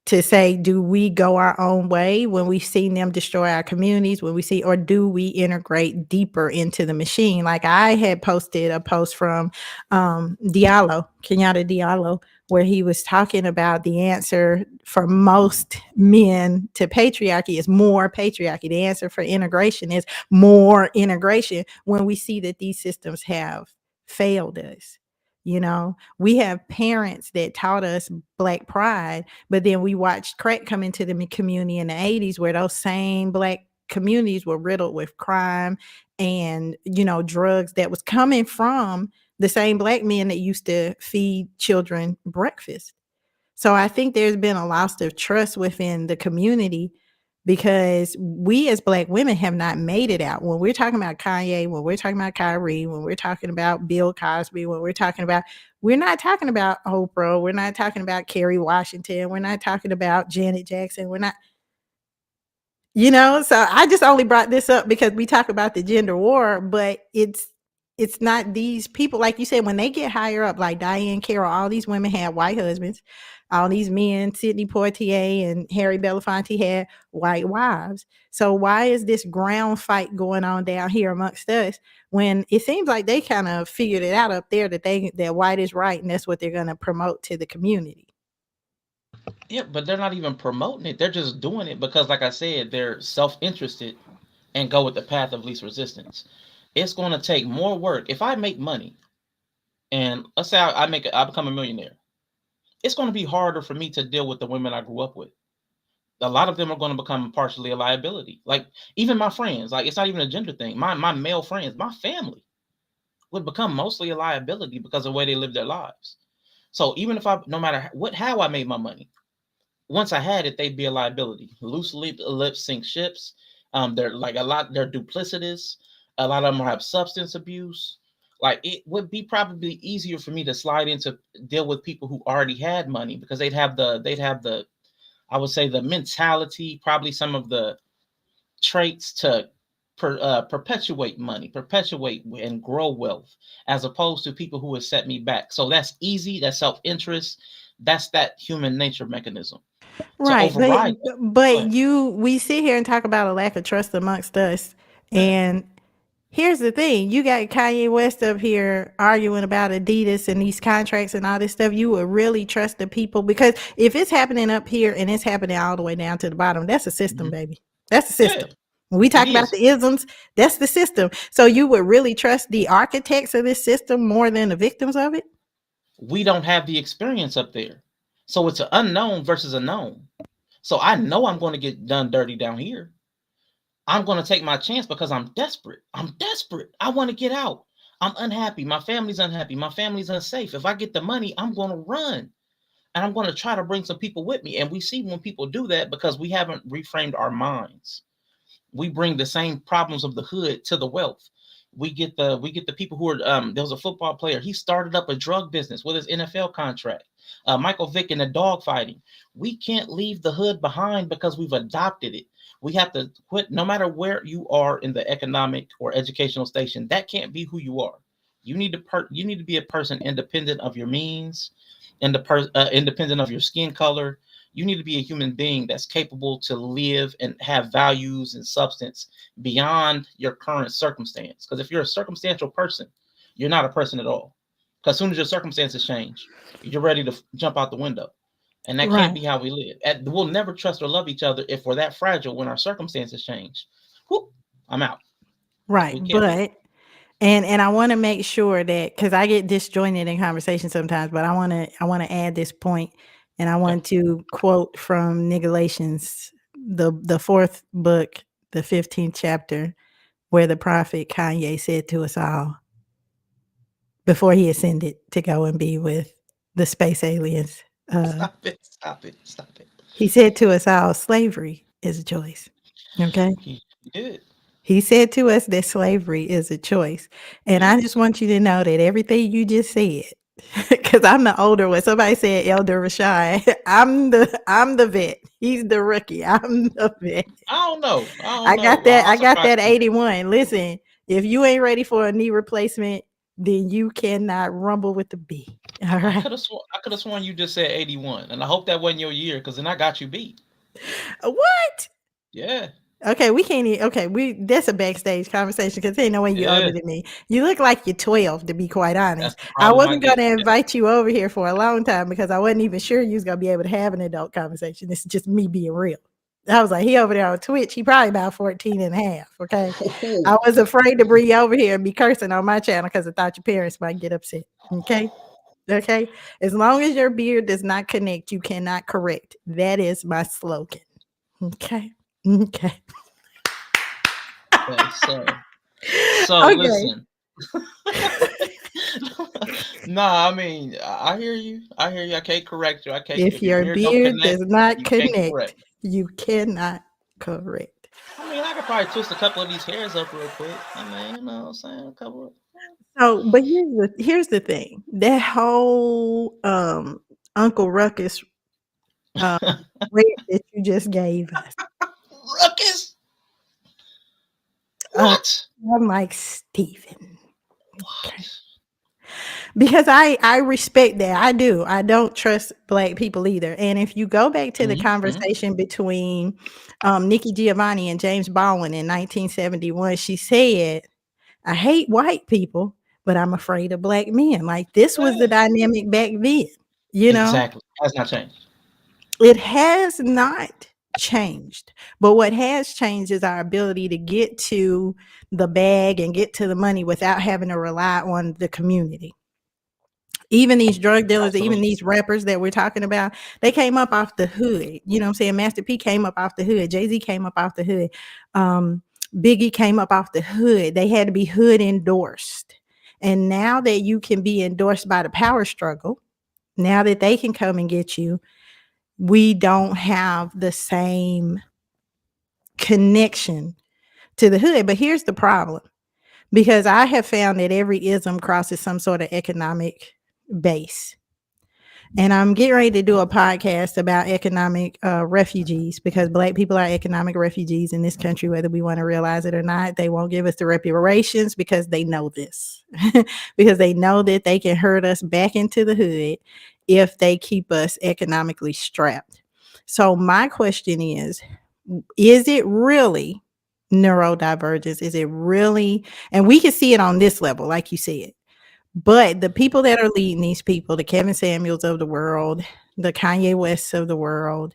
to say, do we go our own way when we've seen them destroy our communities, when we see, or do we integrate deeper into the machine? Like I had posted a post from Kenyatta Diallo, where he was talking about the answer for most men to patriarchy is more patriarchy. The answer for integration is more integration when we see that these systems have failed us. You know, we have parents that taught us Black pride, but then we watched crack come into the community in the 80s, where those same Black communities were riddled with crime and, drugs that was coming from the same Black men that used to feed children breakfast. So I think there's been a loss of trust within the community because we as Black women have not made it out. When we're talking about Kanye, when we're talking about Kyrie, when we're talking about Bill Cosby, we're not talking about Oprah, we're not talking about Kerry Washington, we're not talking about Janet Jackson, we're not, so I just only brought this up because we talk about the gender war, but it's not these people, like you said, when they get higher up, like Diane Carroll, all these women had white husbands, all these men, Sidney Poitier and Harry Belafonte had white wives. So why is this ground fight going on down here amongst us when it seems like they kind of figured it out up there that white is right and that's what they're going to promote to the community? Yeah, but they're not even promoting it. They're just doing it because, like I said, they're self-interested and go with the path of least resistance. It's going to take more work. If I make money and let's say I become a millionaire, it's going to be harder for me to deal with the women I grew up with. A lot of them are going to become partially a liability. Like even my friends, like it's not even a gender thing. My male friends, my family would become mostly a liability because of the way they live their lives. So even if no matter how I made my money, once I had it, they'd be a liability. Loose lips sink ships. They're like they're duplicitous. A lot of them have substance abuse. Like it would be probably easier for me to slide into deal with people who already had money because they'd have the I would say the mentality, probably some of the traits to perpetuate money, perpetuate and grow wealth, as opposed to people who would set me back. So that's easy. That's self-interest. That's that human nature mechanism to Right, but override that. Go but ahead. we sit here and talk about a lack of trust amongst us, Go ahead. and here's the thing: you got Kanye West up here arguing about Adidas and these contracts and all this stuff. You would really trust the people, because if it's happening up here and it's happening all the way down to the bottom, that's a system, Mhm. baby. That's a Yeah, system. When we it talk about is. the isms, that's the system. So you would really trust the architects of this system more than the victims of it? We don't have the experience up there. So it's an unknown versus a known. So I know I'm going to get done dirty down here. I'm going to take my chance because I'm desperate. I'm desperate. I want to get out. I'm unhappy. My family's unhappy. My family's unsafe. If I get the money, I'm going to run. And I'm going to try to bring some people with me. And we see when people do that because we haven't reframed our minds. We bring the same problems of the hood to the wealth. We get the people who are there was a football player. He started up a drug business with his NFL contract. Michael Vick in the dog fighting. We can't leave the hood behind because we've adopted it. We have to quit. No matter where you are in the economic or educational station, that can't be who you are. You need to be a person independent of your means, and independent of your skin color. You need to be a human being that's capable to live and have values and substance beyond your current circumstance. Because if you're a circumstantial person, you're not a person at all. Because as soon as your circumstances change, you're ready to jump out the window. And that can't Right. be how we live. We'll never trust or love each other if we're that fragile when our circumstances change. Whoop, I'm out. Right. We can't be. And I want to make sure that, because I get disjointed in conversation sometimes, but I want to add this point, and I Okay. want to quote from Nigalations, the fourth book, the 15th chapter, where the prophet Kanye said to us all, before he ascended to go and be with the space aliens. Stop it. Stop it. Stop it. He said to us all, slavery is a choice. Okay. He did. He said to us that slavery is a choice. And I just Yes. want you to know that everything you just said, because I'm the older one. Somebody said Elder Rashad. I'm the vet. He's the rookie. I'm the vet. I don't know. I don't I know. got that. I'm I got surprised that you. 81. Listen, if you ain't ready for a knee replacement, then you cannot rumble with the B. All I right. could have sworn. I could have sworn you just said 81, and I hope that wasn't your year, because then I got you beat. What? Yeah. Okay, we can't even, okay, that's a backstage conversation because ain't no way you're Yeah. older than me. You look like you're 12, to be quite That's honest. the I problem I wasn't get. gonna Yeah. invite you over here for a long time because I wasn't even sure you was gonna be able to have an adult conversation. This is just me being real. I was like, he over there on Twitch, he probably about 14 and a half. Okay. I was afraid to bring you over here and be cursing on my channel because I thought your parents might get upset. Okay. Okay. As long as your beard does not connect, you cannot correct. That is my slogan. Okay. Okay. Okay. So Okay. listen. Nah, I mean, I hear you. I hear you. I can't correct you. I can't. If If your your beard don't beard connect, does not you can't connect, correct. you cannot correct. I mean, I could probably twist a couple of these hairs up real quick. I mean, you know what I'm saying? A couple of. So, but here's the thing. That whole Uncle Ruckus rant that you just gave us. Ruckus. Uh, What? I'm like Stephen. Okay. What? Because I respect that. I do. I don't trust black people either. And if you go back to the Mm-hmm. conversation between Nikki Giovanni and James Baldwin in 1971, she said, I hate white people, but I'm afraid of black men. Like this was the Yeah. dynamic back then, you know? Exactly. Has not changed. It has not changed. But what has changed is our ability to get to the bag and get to the money without having to rely on the community. Even these drug dealers, even Absolutely. these rappers that we're talking about, they came up off the hood. You know what I'm saying? Master P came up off the hood. Jay-Z came up off the hood. Biggie came up off the hood. They had to be hood endorsed. And now that you can be endorsed by the power struggle, now that they can come and get you, we don't have the same connection to the hood. But here's the problem, because I have found that every ism crosses some sort of economic base. And I'm getting ready to do a podcast about economic refugees, because black people are economic refugees in this country, whether we want to realize it or not. They won't give us the reparations because they know this, because they know that they can herd us back into the hood if they keep us economically strapped. So my question is it really neurodivergence? Is it really, and we can see it on this level, like you said, but the people that are leading these people, the Kevin Samuels of the world, the Kanye Wests of the world,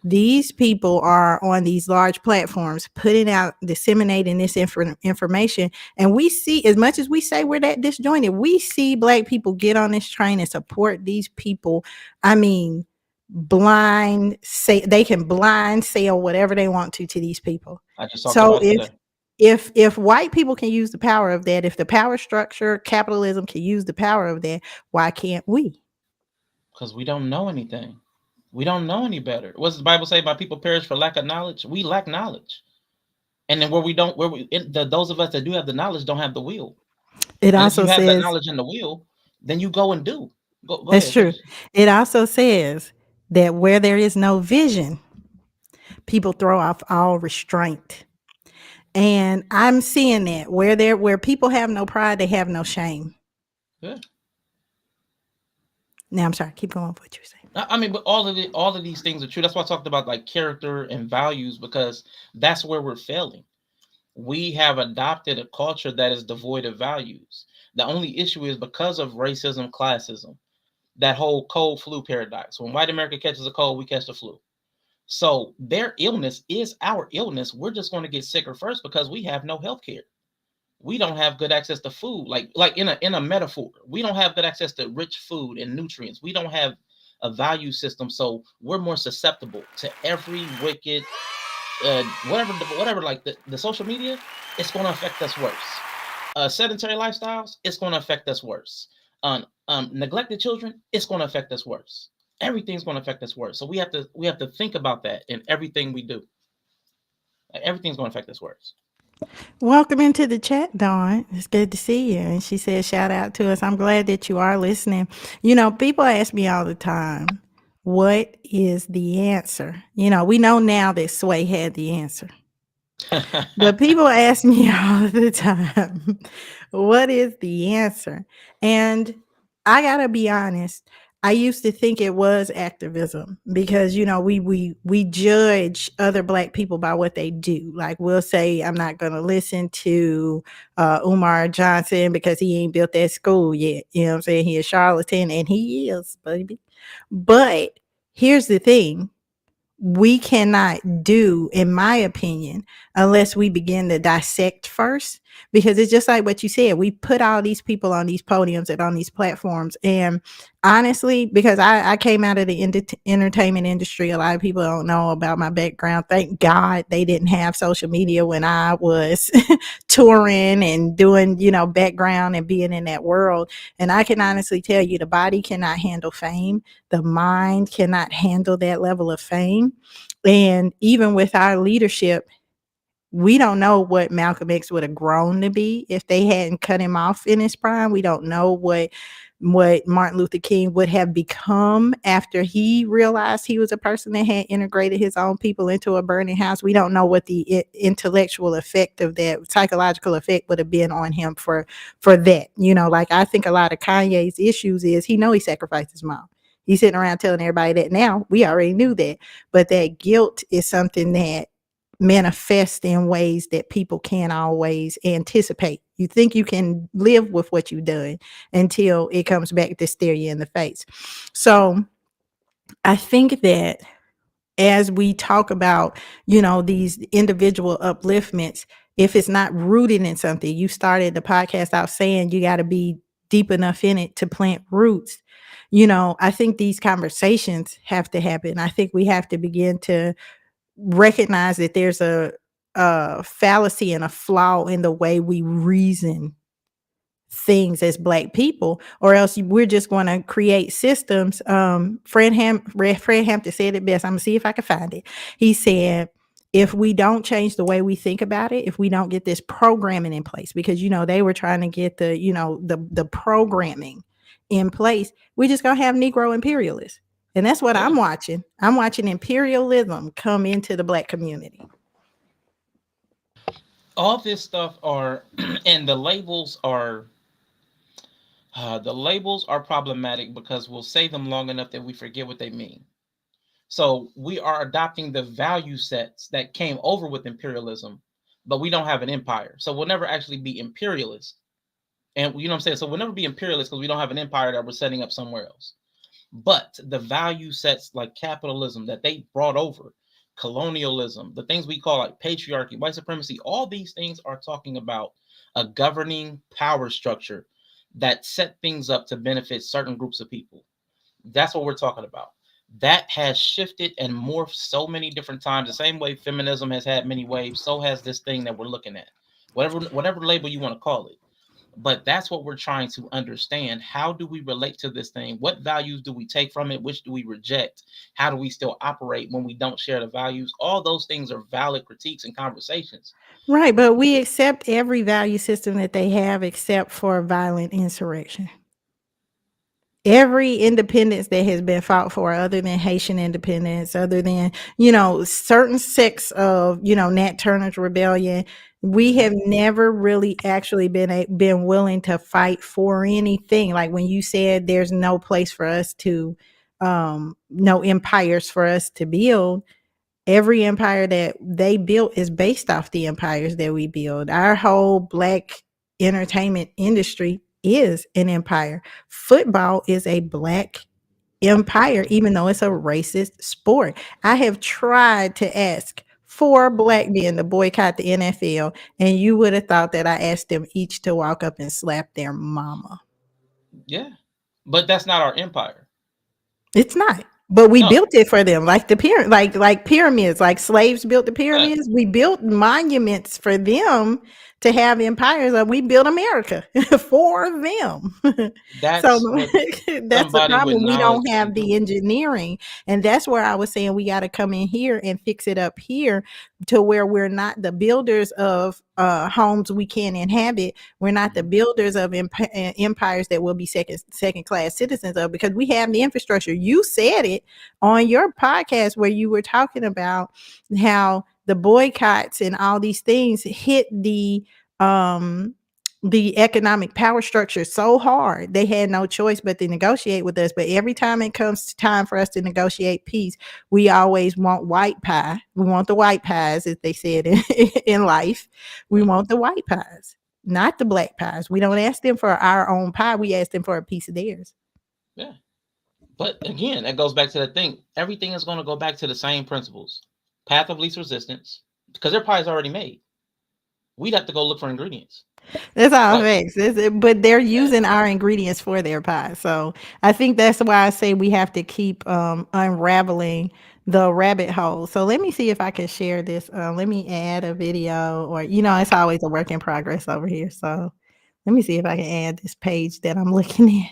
these people are on these large platforms putting out, disseminating this information. And we see, as much as we say we're that disjointed, we see black people get on this train and support these people. I mean, blind say they can blind sell whatever they want to these people. I just talked So about it today. if white people can use the power of that, if the power structure, capitalism can use the power of that, why can't we? Because we don't know anything. We don't know any better. What does the Bible say? My people perish for lack of knowledge. We lack knowledge. And then those of us that do have the knowledge don't have the will. It And if you also have that says, knowledge and the will, then you go and do. Go that's ahead, true. finish. It also says that where there is no vision, people throw off all restraint. And I'm seeing that where people have no pride, they have no shame. Yeah. Now I'm sorry, keep going with what you're saying. I mean, but all of these things are true. That's why I talked about like character and values, because that's where we're failing. We have adopted a culture that is devoid of values. The only issue is because of racism, classism, that whole cold flu paradox. When white America catches a cold, we catch the flu. So their illness is our illness. We're just going to get sicker first because we have no health care. We don't have good access to food. Like in a metaphor, we don't have good access to rich food and nutrients. We don't have a value system, so we're more susceptible to every wicked whatever like the social media. It's going to affect us worse. sedentary lifestyles, it's going to affect us worse. Neglected children, it's going to affect us worse. Everything's going to affect us worse. So we have to think about that in everything we do. Everything's going to affect us worse. Welcome into the chat, Dawn. It's good to see you. And she said, shout out to us. I'm glad that you are listening. People ask me all the time, what is the answer? We know now that Sway had the answer. But people ask me all the time, what is the answer? And I gotta be honest. I used to think it was activism because we judge other Black people by what they do. Like we'll say, I'm not gonna listen to Umar Johnson because he ain't built that school yet. You know what I'm saying? He a charlatan, and he is, baby. But here's the thing: we cannot do, in my opinion, unless we begin to dissect first. Because it's just like what you said, we put all these people on these podiums and on these platforms. And honestly, because I came out of the entertainment industry, a lot of people don't know about my background. Thank God they didn't have social media when I was touring and doing, background and being in that world. And I can honestly tell you, the body cannot handle fame. The mind cannot handle that level of fame. And even with our leadership, we don't know what Malcolm X would have grown to be if they hadn't cut him off in his prime. We don't know what Martin Luther King would have become after he realized he was a person that had integrated his own people into a burning house. We don't know what the intellectual effect of that, psychological effect, would have been on him for that. Like I think a lot of Kanye's issues is he sacrificed his mom. He's sitting around telling everybody that now. We already knew that. But that guilt is something that manifest in ways that people can't always anticipate. You think you can live with what you've done until it comes back to stare you in the face. So I think that as we talk about, these individual upliftments, if it's not rooted in something, you started the podcast out saying you got to be deep enough in it to plant roots. I think these conversations have to happen. I think we have to begin to recognize that there's a fallacy and a flaw in the way we reason things as Black people, or else we're just going to create systems. Fred Hampton said it best. I'm gonna see if I can find it. He said, if we don't change the way we think about it, if we don't get this programming in place, because they were trying to get the programming in place, we're just gonna have Negro imperialists. And that's what I'm watching. I'm watching imperialism come into the Black community. All this stuff are, and the labels are problematic because we'll say them long enough that we forget what they mean. So we are adopting the value sets that came over with imperialism, but we don't have an empire. So we'll never actually be imperialist. And you know what I'm saying? So we'll never be imperialist because we don't have an empire that we're setting up somewhere else. But the value sets like capitalism that they brought over, colonialism, the things we call like patriarchy, white supremacy, all these things are talking about a governing power structure that set things up to benefit certain groups of people. That's what we're talking about. That has shifted and morphed so many different times. The same way feminism has had many waves, so has this thing that we're looking at. Whatever label you want to call it. But that's what we're trying to understand. How do we relate to this thing? What values do we take from it? Which do we reject? How do we still operate when we don't share the values? All those things are valid critiques and conversations. Right, but we accept every value system that they have except for violent insurrection. Every independence that has been fought for, other than Haitian independence, other than, certain sects of, Nat Turner's rebellion, we have never really actually been willing to fight for anything. Like when you said there's no place for us to, no empires for us to build. Every empire that they built is based off the empires that we build. Our whole Black entertainment industry is an empire. Football is a Black empire, even though it's a racist sport. I have tried to ask 4 Black men to boycott the NFL, and you would have thought that I asked them each to walk up and slap their mama. Yeah. But that's not our empire. It's not. But we No. built it for them, like the like pyramids, like slaves built the pyramids. Yeah. We built monuments for them to have empires. We built America for them. So That's what that's the somebody with problem. We don't knowledge can have the do. engineering. And that's where I was saying we got to come in here and fix it up here to where we're not the builders of homes we can inhabit. We're not the builders of empires that will be second class citizens of, because we have the infrastructure. You said it on your podcast where you were talking about how the boycotts and all these things hit the economic power structure so hard they had no choice but to negotiate with us. But every time it comes to time for us to negotiate peace, we always want white pie. We want the white pies, as they said in life. We Right. want the white pies, not the black pies. We don't ask them for our own pie. We ask them for a piece of theirs. Yeah. But again, that goes back to the thing. Everything is going to go back to the same principles. Path of least resistance, because their pie is already made. We'd have to go look for ingredients. That's all But facts. But they're yeah, using our ingredients for their pie. So I think that's why I say we have to keep unraveling the rabbit hole. So let me see if I can share this. Let me add a video, or it's always a work in progress over here. So let me see if I can add this page that I'm looking at.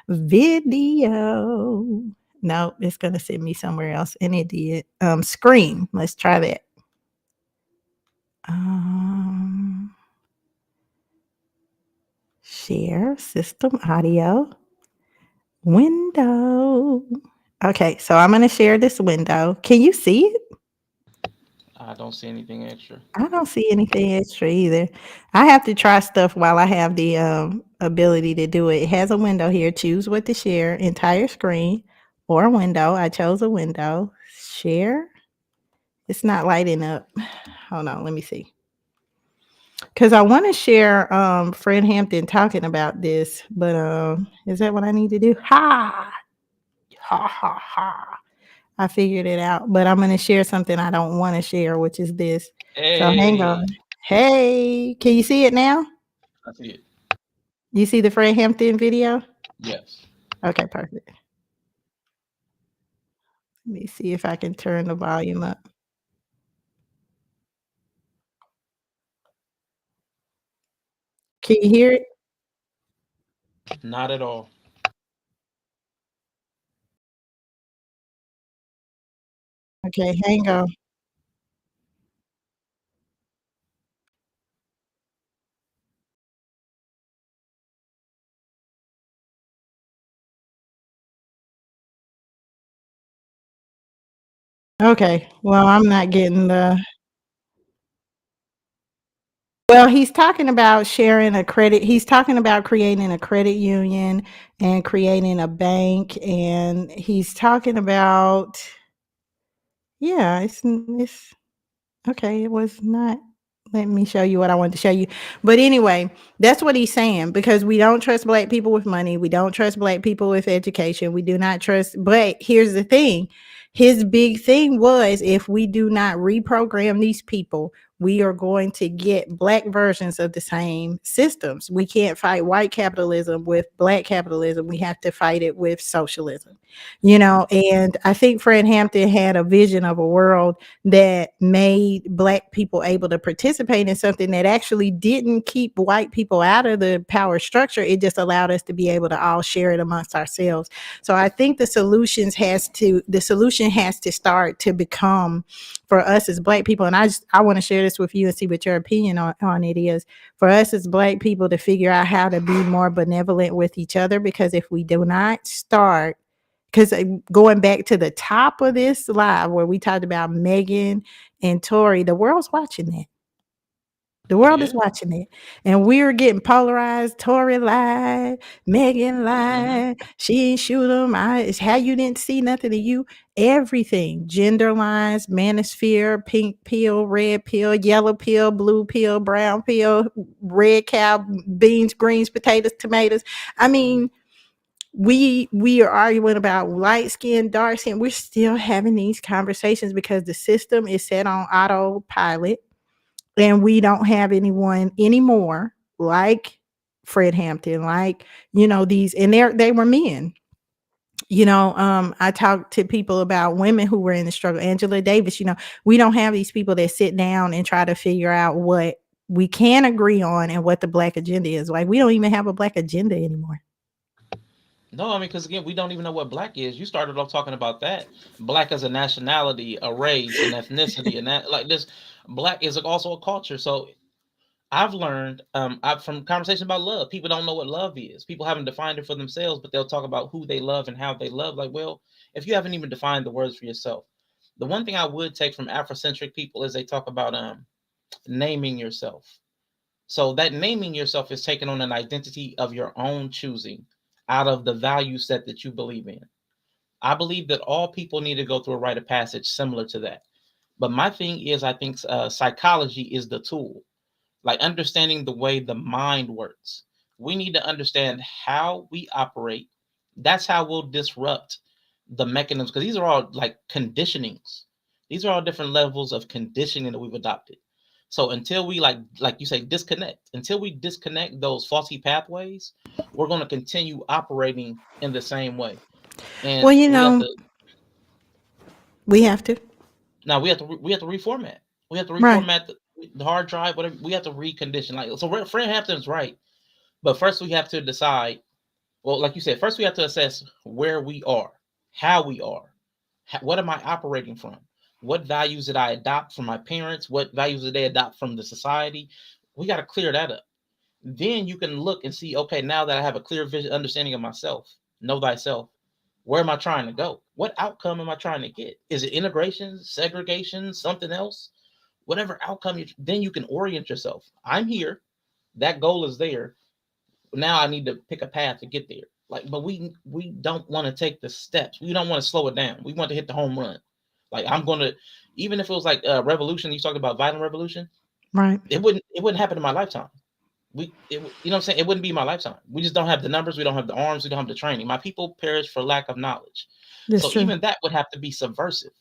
Video. No, it's gonna send me somewhere else, and it did. Screen. Let's try that. Um, Share system audio window. Okay, so I'm going to share this window. Can you see it? I don't see anything extra. I don't see anything extra either. I have to try stuff while I have the ability to do it. It has a window here. Choose what to share, entire screen or window. I chose a window. Share. It's not lighting up. Hold on, let me see. Because I want to share Fred Hampton talking about this, but is that what I need to do? Ha! Ha ha ha. I figured it out, but I'm going to share something I don't want to share, which is this. So hang Hey, on. Hey, can you see it now? I see it. You see the Fred Hampton video? Yes. Okay, perfect. Let me see if I can turn the volume up. Can you hear it? Not at all. Okay, hang on. Okay, well, I'm not getting the. Well, he's talking about sharing a credit. He's talking about creating a credit union and creating a bank, and he's talking about, yeah, it's okay. It was not. Let me show you what I wanted to show you. But anyway, that's what he's saying, because we don't trust black people with money. We don't trust black people with education. We do not trust. But here's the thing. His big thing was, if we do not reprogram these people, we are going to get black versions of the same systems. We can't fight white capitalism with black capitalism. We have to fight it with socialism. And I think Fred Hampton had a vision of a world that made black people able to participate in something that actually didn't keep white people out of the power structure. It just allowed us to be able to all share it amongst ourselves. So I think the solution has to start to become, for us as black people, and I want to share this with you and see what your opinion on it is, for us as black people to figure out how to be more benevolent with each other. Because if we do not start, because going back to the top of this live where we talked about Megan and Tory, the world's watching that. The world is Yeah. watching it. And we're getting polarized. Tory lied. Megan Mm-hmm. lied. She ain't shoot him. It's how you didn't see nothing of you. Everything. Gender lines, manosphere, pink pill, red pill, yellow pill, blue pill, brown pill, red cow, beans, greens, potatoes, tomatoes. I mean, we are arguing about light skin, dark skin. We're still having these conversations because the system is set on autopilot, and we don't have anyone anymore like Fred Hampton, like these, and they were men. I talked to people about women who were in the struggle. Angela Davis, we don't have these people that sit down and try to figure out what we can agree on and what the black agenda is. Like, we don't even have a black agenda anymore. No, I mean, because again, we don't even know what black is. You started off talking about that. Black as a nationality, a race, an ethnicity, and that like this. Black is also a culture. So I've learned from conversation about love. People don't know what love is. People haven't defined it for themselves, but they'll talk about who they love and how they love. Like, well, if you haven't even defined the words for yourself, the one thing I would take from Afrocentric people is they talk about naming yourself. So that naming yourself is taking on an identity of your own choosing out of the value set that you believe in. I believe that all people need to go through a rite of passage similar to that. But my thing is, I think psychology is the tool, like understanding the way the mind works. We need to understand how we operate. That's how we'll disrupt the mechanisms, because these are all like conditionings. These are all different levels of conditioning that we've adopted. So until we like you say, disconnect, until we disconnect those faulty pathways, we're going to continue operating in the same way. And Well, we have to we have to. now we have to reformat. We have to Right. reformat the hard drive, whatever. We have to recondition. Like so, Fred Hampton's right. But first, we have to decide. Well, like you said, first we have to assess where we are, how we are, what am I operating from, what values did I adopt from my parents, what values did they adopt from the society. We got to clear that up. Then you can look and see, okay, now that I have a clear vision, understanding of myself, know thyself. Where am I trying to go? What outcome am I trying to get? Is it integration, segregation, something else? Whatever outcome, then you can orient yourself. I'm here. That goal is there. Now I need to pick a path to get there. Like, but we don't want to take the steps. We don't want to slow it down. We want to hit the home run. Like I'm gonna, even if it was like a revolution, you talked about violent revolution, Right. it wouldn't happen in my lifetime. You know what I'm saying? It wouldn't be my lifetime. We just don't have the numbers. We don't have the arms. We don't have the training. My people perish for lack of knowledge. That's So true. even that would have to be subversive.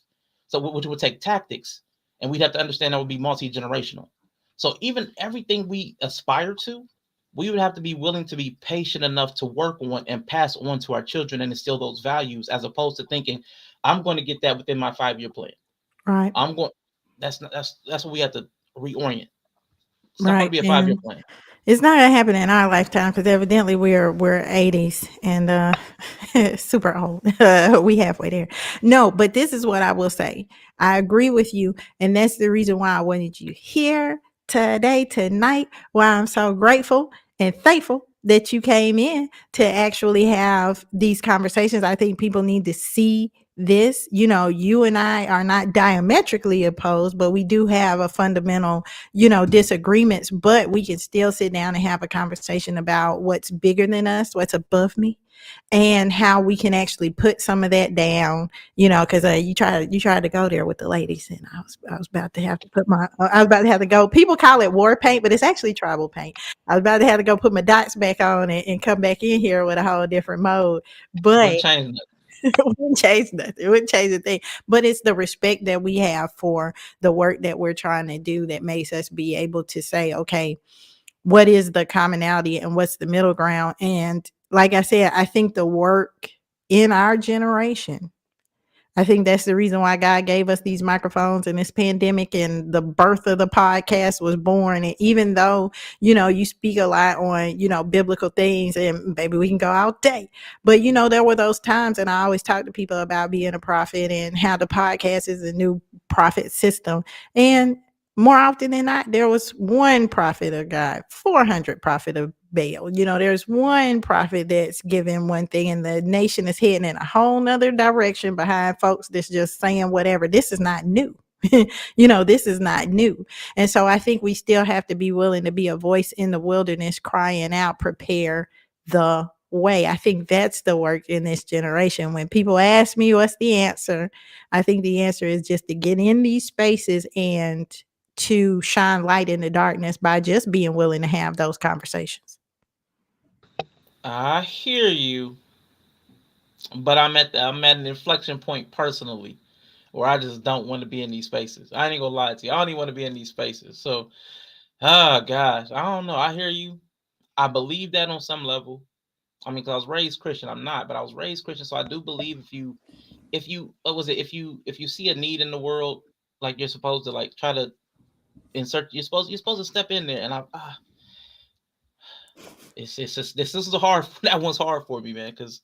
So which would take tactics, and we'd have to understand that would be multi generational. So even everything we aspire to, we would have to be willing to be patient enough to work on and pass on to our children and instill those values, as opposed to thinking, I'm going to get that within my 5-year plan. Right. I'm going. That's not, that's what we have to reorient. It's not going to Right. be a 5-year And plan. it's not gonna happen in our lifetime because evidently we're 80s and super old. We halfway there. No, but this is what I will say. I agree with you, and that's the reason why I wanted you here today, tonight. Why I'm so grateful and thankful that you came in to actually have these conversations. I think people need to see this. You know, you and I are not diametrically opposed, but we do have a fundamental, disagreements, but we can still sit down and have a conversation about what's bigger than us, what's above me, and how we can actually put some of that down, because you tried to go there with the ladies, and I was about to have to I was about to have to go. People call it war paint, but it's actually tribal paint. I was about to have to go put my dots back on and come back in here with a whole different mode, but Wouldn't change. it wouldn't change nothing. It wouldn't change a thing. But it's the respect that we have for the work that we're trying to do that makes us be able to say, okay, what is the commonality and what's the middle ground? And like I said, I think the work in our generation, I think that's the reason why God gave us these microphones and this pandemic and the birth of the podcast was born. And even though, you speak a lot on, biblical things, and maybe we can go all day, but there were those times, and I always talk to people about being a prophet and how the podcast is a new prophet system. And more often than not, there was one prophet of God, 400 prophet of Baal. There's one prophet that's giving one thing, and the nation is heading in a whole nother direction behind folks that's just saying whatever. This is not new. This is not new. And so I think we still have to be willing to be a voice in the wilderness crying out, prepare the way. I think that's the work in this generation. When people ask me what's the answer, I think the answer is just to get in these spaces and to shine light in the darkness by just being willing to have those conversations. I hear you, but I'm at an inflection point personally where I just don't want to be in these spaces. I ain't gonna lie to you. I don't even want to be in these spaces. So, gosh, I don't know. I hear you. I believe that on some level. I mean, because I was raised Christian. I'm not, but I was raised Christian, so I do believe if you what was it? If you see a need in the world, like you're supposed to like try to insert. You're supposed to step in there, and it's just this is a hard. That one's hard for me, man, because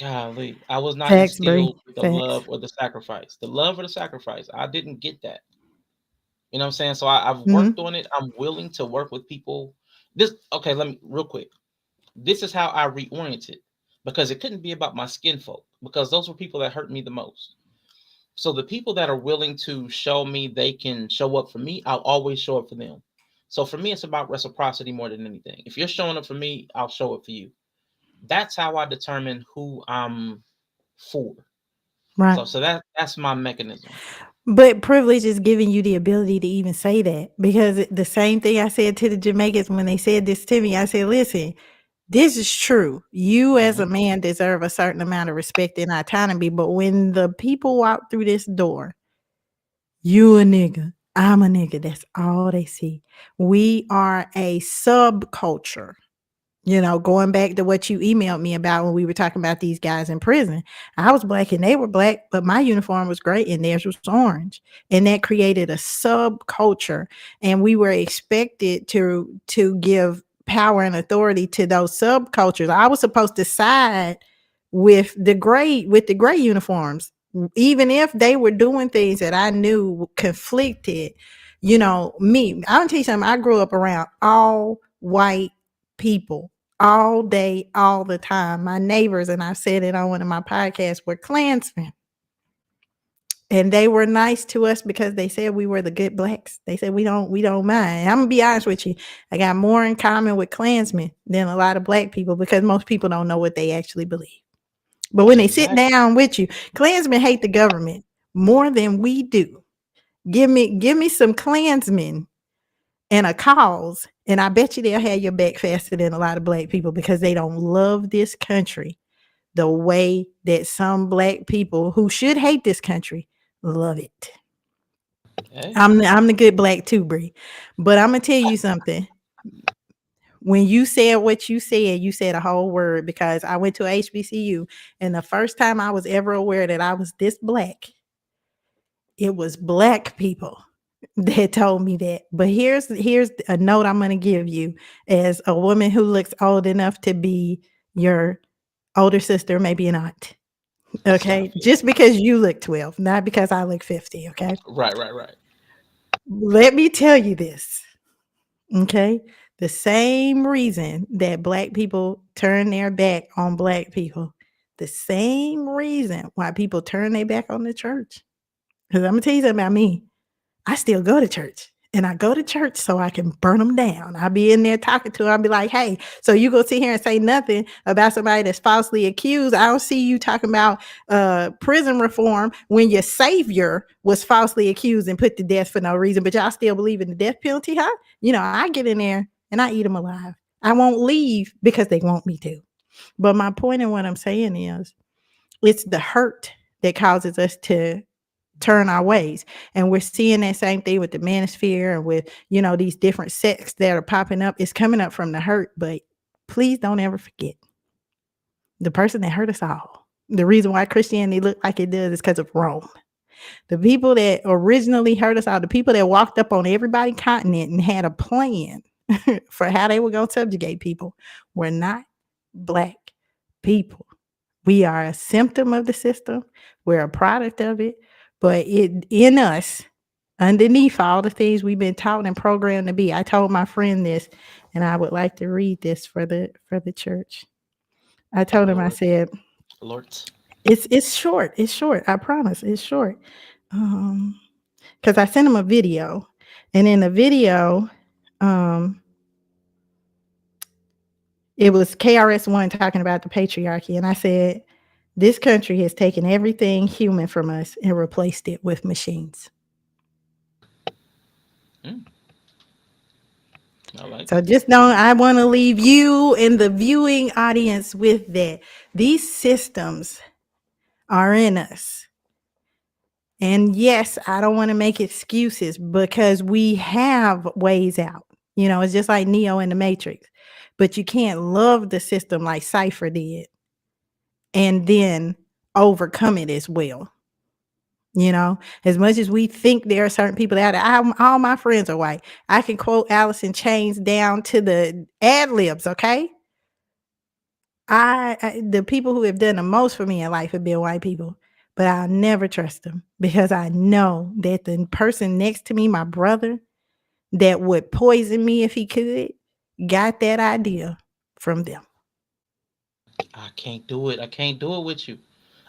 golly, I was not Facts, Bree. instilled with the love Facts. or the sacrifice. The love or the sacrifice. I didn't get that. You know what I'm saying? So I've worked Mhm. on it. I'm willing to work with people. This okay, let me real quick. This is how I reoriented because it couldn't be about my skin folk because those were people that hurt me the most. So the people that are willing to show me they can show up for me, I'll always show up for them. So for me, it's about reciprocity more than anything. If you're showing up for me, I'll show up for you. That's how I determine who I'm for. Right. So that's my mechanism. But privilege is giving you the ability to even say that because the same thing I said to the Jamaicans when they said this to me, I said, listen, this is true. You as Hmm. a man deserve a certain amount of respect and autonomy. But when the people walk through this door, you a nigga, I'm a nigga. That's all they see. We are a subculture. You know, going back to what you emailed me about when we were talking about these guys in prison. I was black and they were black, but my uniform was gray and theirs was orange. And that created a subculture. And we were expected to give power and authority to those subcultures. I was supposed to side with the gray uniforms, even if they were doing things that I knew conflicted, me. I'm gonna tell you something. I grew up around all white people all day, all the time. My neighbors, and I said it on one of my podcasts, were Klansmen. And they were nice to us because they said we were the good blacks. They said we don't mind. I'm gonna be honest with you. I got more in common with Klansmen than a lot of black people because most people don't know what they actually believe. But when they sit Exactly. down with you, Klansmen hate the government more than we do. Give me some Klansmen and a cause, and I bet you they'll have your back faster than a lot of black people because they don't love this country the way that some black people who should hate this country love it. Hey, I'm the good black too, Bree. But I'm gonna tell you something. When you said a whole word because I went to HBCU, and the first time I was ever aware that I was this black, it was black people that told me that. But here's a note I'm going to give you as a woman who looks old enough to be your older sister, maybe an aunt. Okay? stop it. Just because you look 12, not because I look 50, okay? Right, right, right. Let me tell you this, okay? The same reason that black people turn their back on black people, the same reason why people turn their back on the church. Because I'm going to tell you something about me. I still go to church. And I go to church so I can burn them down. I'll be in there talking to them. I'll be like, hey, so you go sit here and say nothing about somebody that's falsely accused. I don't see you talking about prison reform when your savior was falsely accused and put to death for no reason, but y'all still believe in the death penalty, huh? I get in there and I eat them alive. I won't leave because they want me to. But my point in what I'm saying is it's the hurt that causes us to turn our ways. And we're seeing that same thing with the manosphere and with, these different sects that are popping up. It's coming up from the hurt, but please don't ever forget the person that hurt us all. The reason why Christianity looked like it does is because of Rome. The people that originally hurt us all, the people that walked up on everybody's continent and had a plan for how they were going to subjugate people were not black people. We are a symptom of the system. We're a product of it. But it in us, underneath all the things we've been taught and programmed to be. I told my friend this, and I would like to read this for the church. I told him, I Lord, said, Lord. it's short. It's short. I promise. It's short. Because I sent him a video, and in the video, um, it was KRS-One talking about the patriarchy, and I said, this country has taken everything human from us and replaced it with machines. Mm, I like So it. just know I want to leave you and the viewing audience with that. These systems are in us. And yes, I don't want to make excuses because we have ways out. It's just like Neo in the Matrix. But you can't love the system like Cypher did and then overcome it as well. You know, as much as we think there are certain people out there, all my friends are white. I can quote Allison Chains down to the ad libs, okay? The people who have done the most for me in life have been white people, but I'll never trust them because I know that the person next to me, my brother, that would poison me if he could, got that idea from them. I can't do it. I can't do it with you.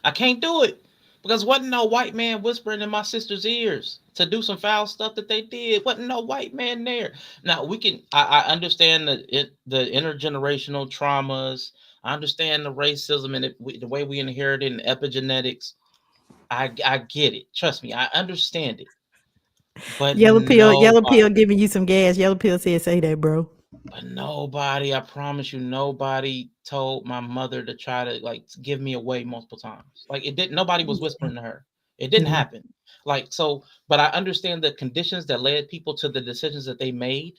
I can't do it because wasn't no white man whispering in my sister's ears to do some foul stuff that they did. Wasn't no white man there. Now we can. I understand the intergenerational traumas. I understand the racism and the way we inherited in epigenetics. I get it. Trust me, I understand it. But Yellow pill nobody, giving you some gas. Yellow pill said, "Say that, bro." I promise you, nobody told my mother to try to like give me away multiple times. Like it didn't. Nobody was Yeah, whispering to her. It didn't yeah. happen. Like so, but I understand the conditions that led people to the decisions that they made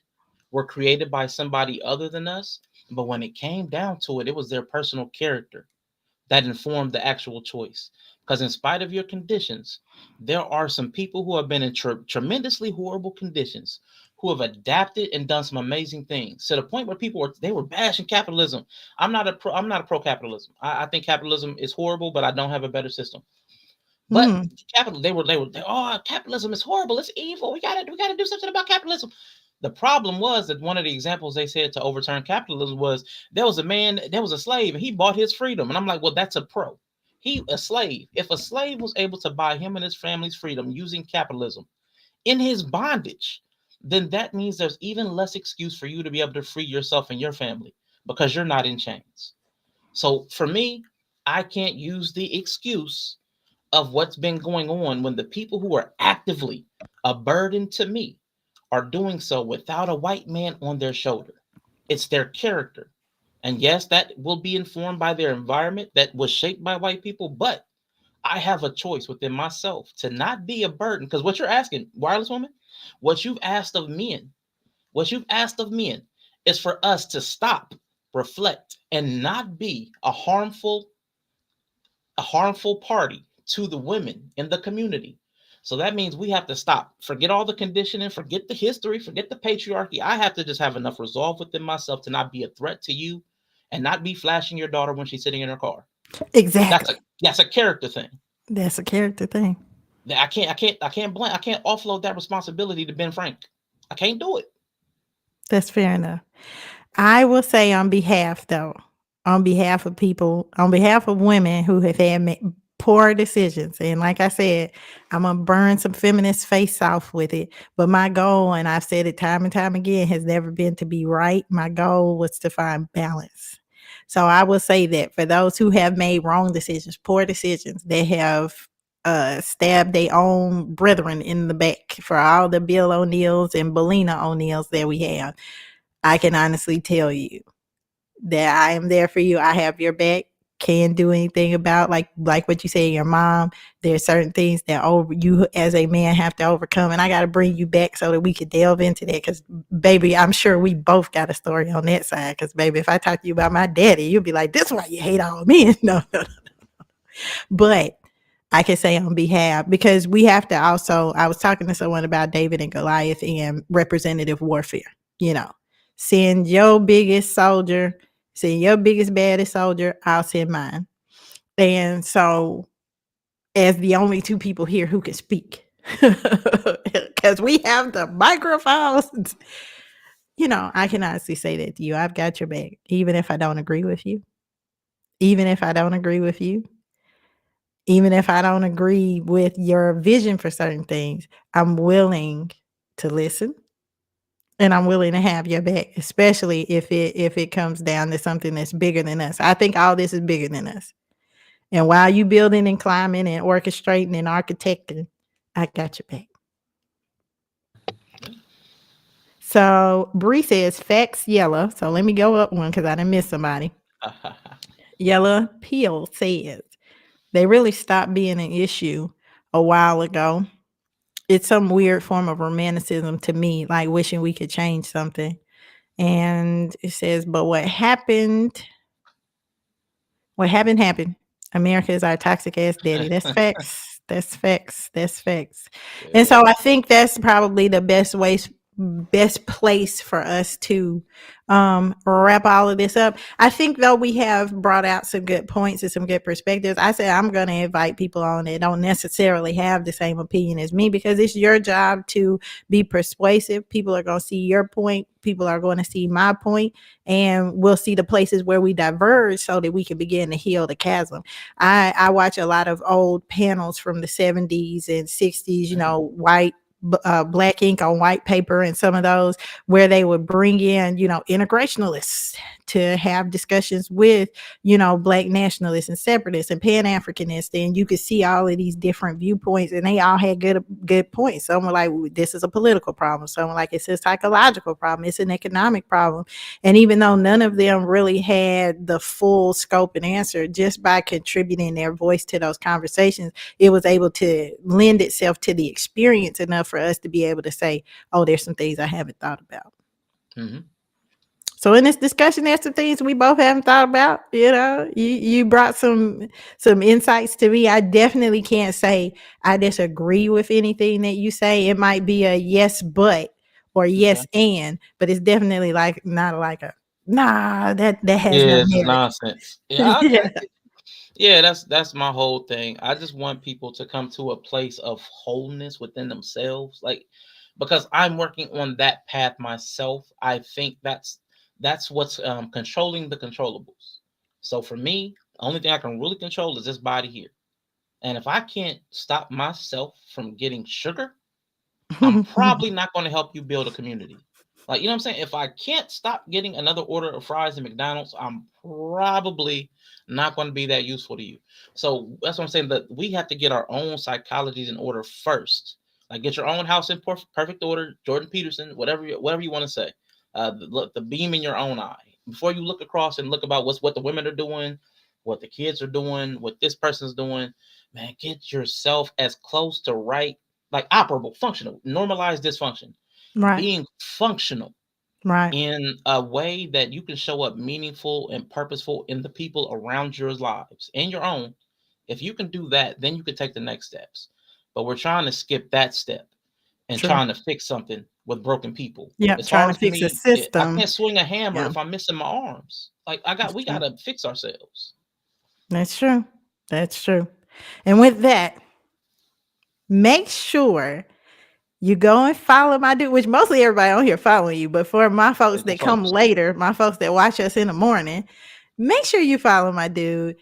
were created by somebody other than us. But when it came down to it, it was their personal character that informed the actual choice. Because in spite of your conditions, there are some people who have been in tremendously horrible conditions who have adapted and done some amazing things to the point where they were bashing capitalism. I'm not a pro capitalism. I think capitalism is horrible, but I don't have a better system. But Mm, oh, capitalism is horrible. It's evil. We gotta do something about capitalism. The problem was that one of the examples they said to overturn capitalism was there was a slave, and he bought his freedom. And I'm like, well, that's a pro. He a slave. If a slave was able to buy him and his family's freedom using capitalism in his bondage, then that means there's even less excuse for you to be able to free yourself and your family because you're not in chains. So for me, I can't use the excuse of what's been going on when the people who are actively a burden to me are doing so without a white man on their shoulder. It's their character. And yes, that will be informed by their environment that was shaped by white people, but I have a choice within myself to not be a burden. Because what you're asking, wireless woman, what you've asked of men, what you've asked of men is for us to stop, reflect, and not be a harmful party to the women in the community. So that means we have to stop, forget all the conditioning, forget the history, forget the patriarchy. I have to just have enough resolve within myself to not be a threat to you and not be flashing your daughter when she's sitting in her car. That's a exactly. that's a character thing. That's a character thing. I can't offload that responsibility to Ben Frank. I can't do it. That's fair enough. I will say on behalf, though, on behalf of people, on behalf of women who have had poor decisions, and like I said, I'm gonna burn some feminists' face off with it. But my goal, and I've said it time and time again, has never been to be right. My goal was to find balance. So I will say that for those who have made wrong decisions, poor decisions, they have stabbed their own brethren in the back. For all the Bill O'Neills and Belina O'Neills that we have, I can honestly tell you that I am there for you. I have your back. Can't do anything about like what you say, your mom. There's certain things that you as a man have to overcome, and I got to bring you back so that we could delve into that. Because baby, I'm sure we both got a story on that side. Because baby, if I talk to you about my daddy, you'll be like, "This is why you hate all men." No, no, no. But I can say on behalf, because we have to also, I was talking to someone about David and Goliath and representative warfare. You know, send your biggest soldier, send your biggest, baddest soldier, I'll send mine. And so, as the only two people here who can speak, because we have the microphones, I can honestly say that to you. I've got your back, even if I don't agree with you. Even if I don't agree with you, even if I don't agree with your vision for certain things, I'm willing to listen and I'm willing to have your back, especially if it comes down to something that's bigger than us. I think all this is bigger than us. And while you building and climbing and orchestrating and architecting, I got your back. So Bree says facts yellow. So let me go up one because I didn't miss somebody. Yellow Peel says they really stopped being an issue a while ago. It's some weird form of romanticism to me, like wishing we could change something. And it says, but what happened happened. America is our toxic ass daddy. That's facts. That's facts. That's facts. And Yeah. so I think that's probably the best place for us to wrap all of this up. I think though we have brought out some good points and some good perspectives. I said I'm going to invite people on that don't necessarily have the same opinion as me, because it's your job to be persuasive. People are going to see your point. People are going to see my point, and we'll see the places where we diverge so that we can begin to heal the chasm. I watch a lot of old panels from the 70s and 60s, you know, black ink on white paper, and some of those where they would bring in, you know, integrationalists to have discussions with, you know, black nationalists and separatists and pan-Africanists, and you could see all of these different viewpoints, and they all had good points. Some were like, this is a political problem. Some were like, it's a psychological problem, it's an economic problem. And even though none of them really had the full scope and answer, just by contributing their voice to those conversations, it was able to lend itself to the experience enough for us to be able to say, oh, there's some things I haven't thought about. Mm-hmm. So in this discussion, there's some things we both haven't thought about. You know, you brought some insights to me. I definitely can't say I disagree with anything that you say. It might be a yes, but, or Okay. yes, but it's definitely like not like a nah, that has no Yeah, it's just merit. nonsense. Yeah, I Yeah. get. Yeah, that's my whole thing. I just want people to come to a place of wholeness within themselves, like because I'm working on that path myself. I think that's what's controlling the controllables. So for me, the only thing I can really control is this body here. And if I can't stop myself from getting sugar, I'm probably not going to help you build a community. Like, you know what I'm saying? If I can't stop getting another order of fries at McDonald's, I'm probably not going to be that useful to you. So that's what I'm saying. That we have to get our own psychologies in order first. Like, get your own house in perfect order. Jordan Peterson, whatever you want to say. The beam in your own eye before you look across and look about what the women are doing, what the kids are doing, what this person's doing. Man, get yourself as close to right, like operable, functional, normalize dysfunction, Right. being functional Right. in a way that you can show up meaningful and purposeful in the people around your lives and your own. If you can do that, then you can take the next steps. But we're trying to skip that step and True. trying to fix something with broken people. Yep. It's Trying hard to for fix a me. I system. can't swing a hammer Yeah. if I'm missing my arms. Like That's we true. gotta fix ourselves. That's true. That's true. And with that, make sure you go and follow my dude, which mostly everybody on here following you, but for my folks The that come folks. later, my folks that watch us in the morning, make sure you follow my dude,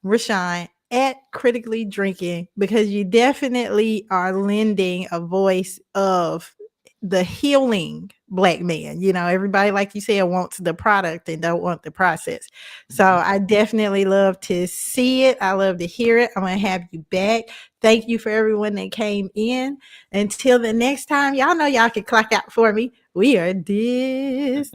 Rashawn, at Critically Drinking, because you definitely are lending a voice of the healing black man. You know, everybody, like you said, wants the product and don't want the process. So Mhm. I definitely love to see it. I love to hear it. I'm going to have you back. Thank you for everyone that came in. Until the next time, y'all know y'all can clock out for me. We are dismissed.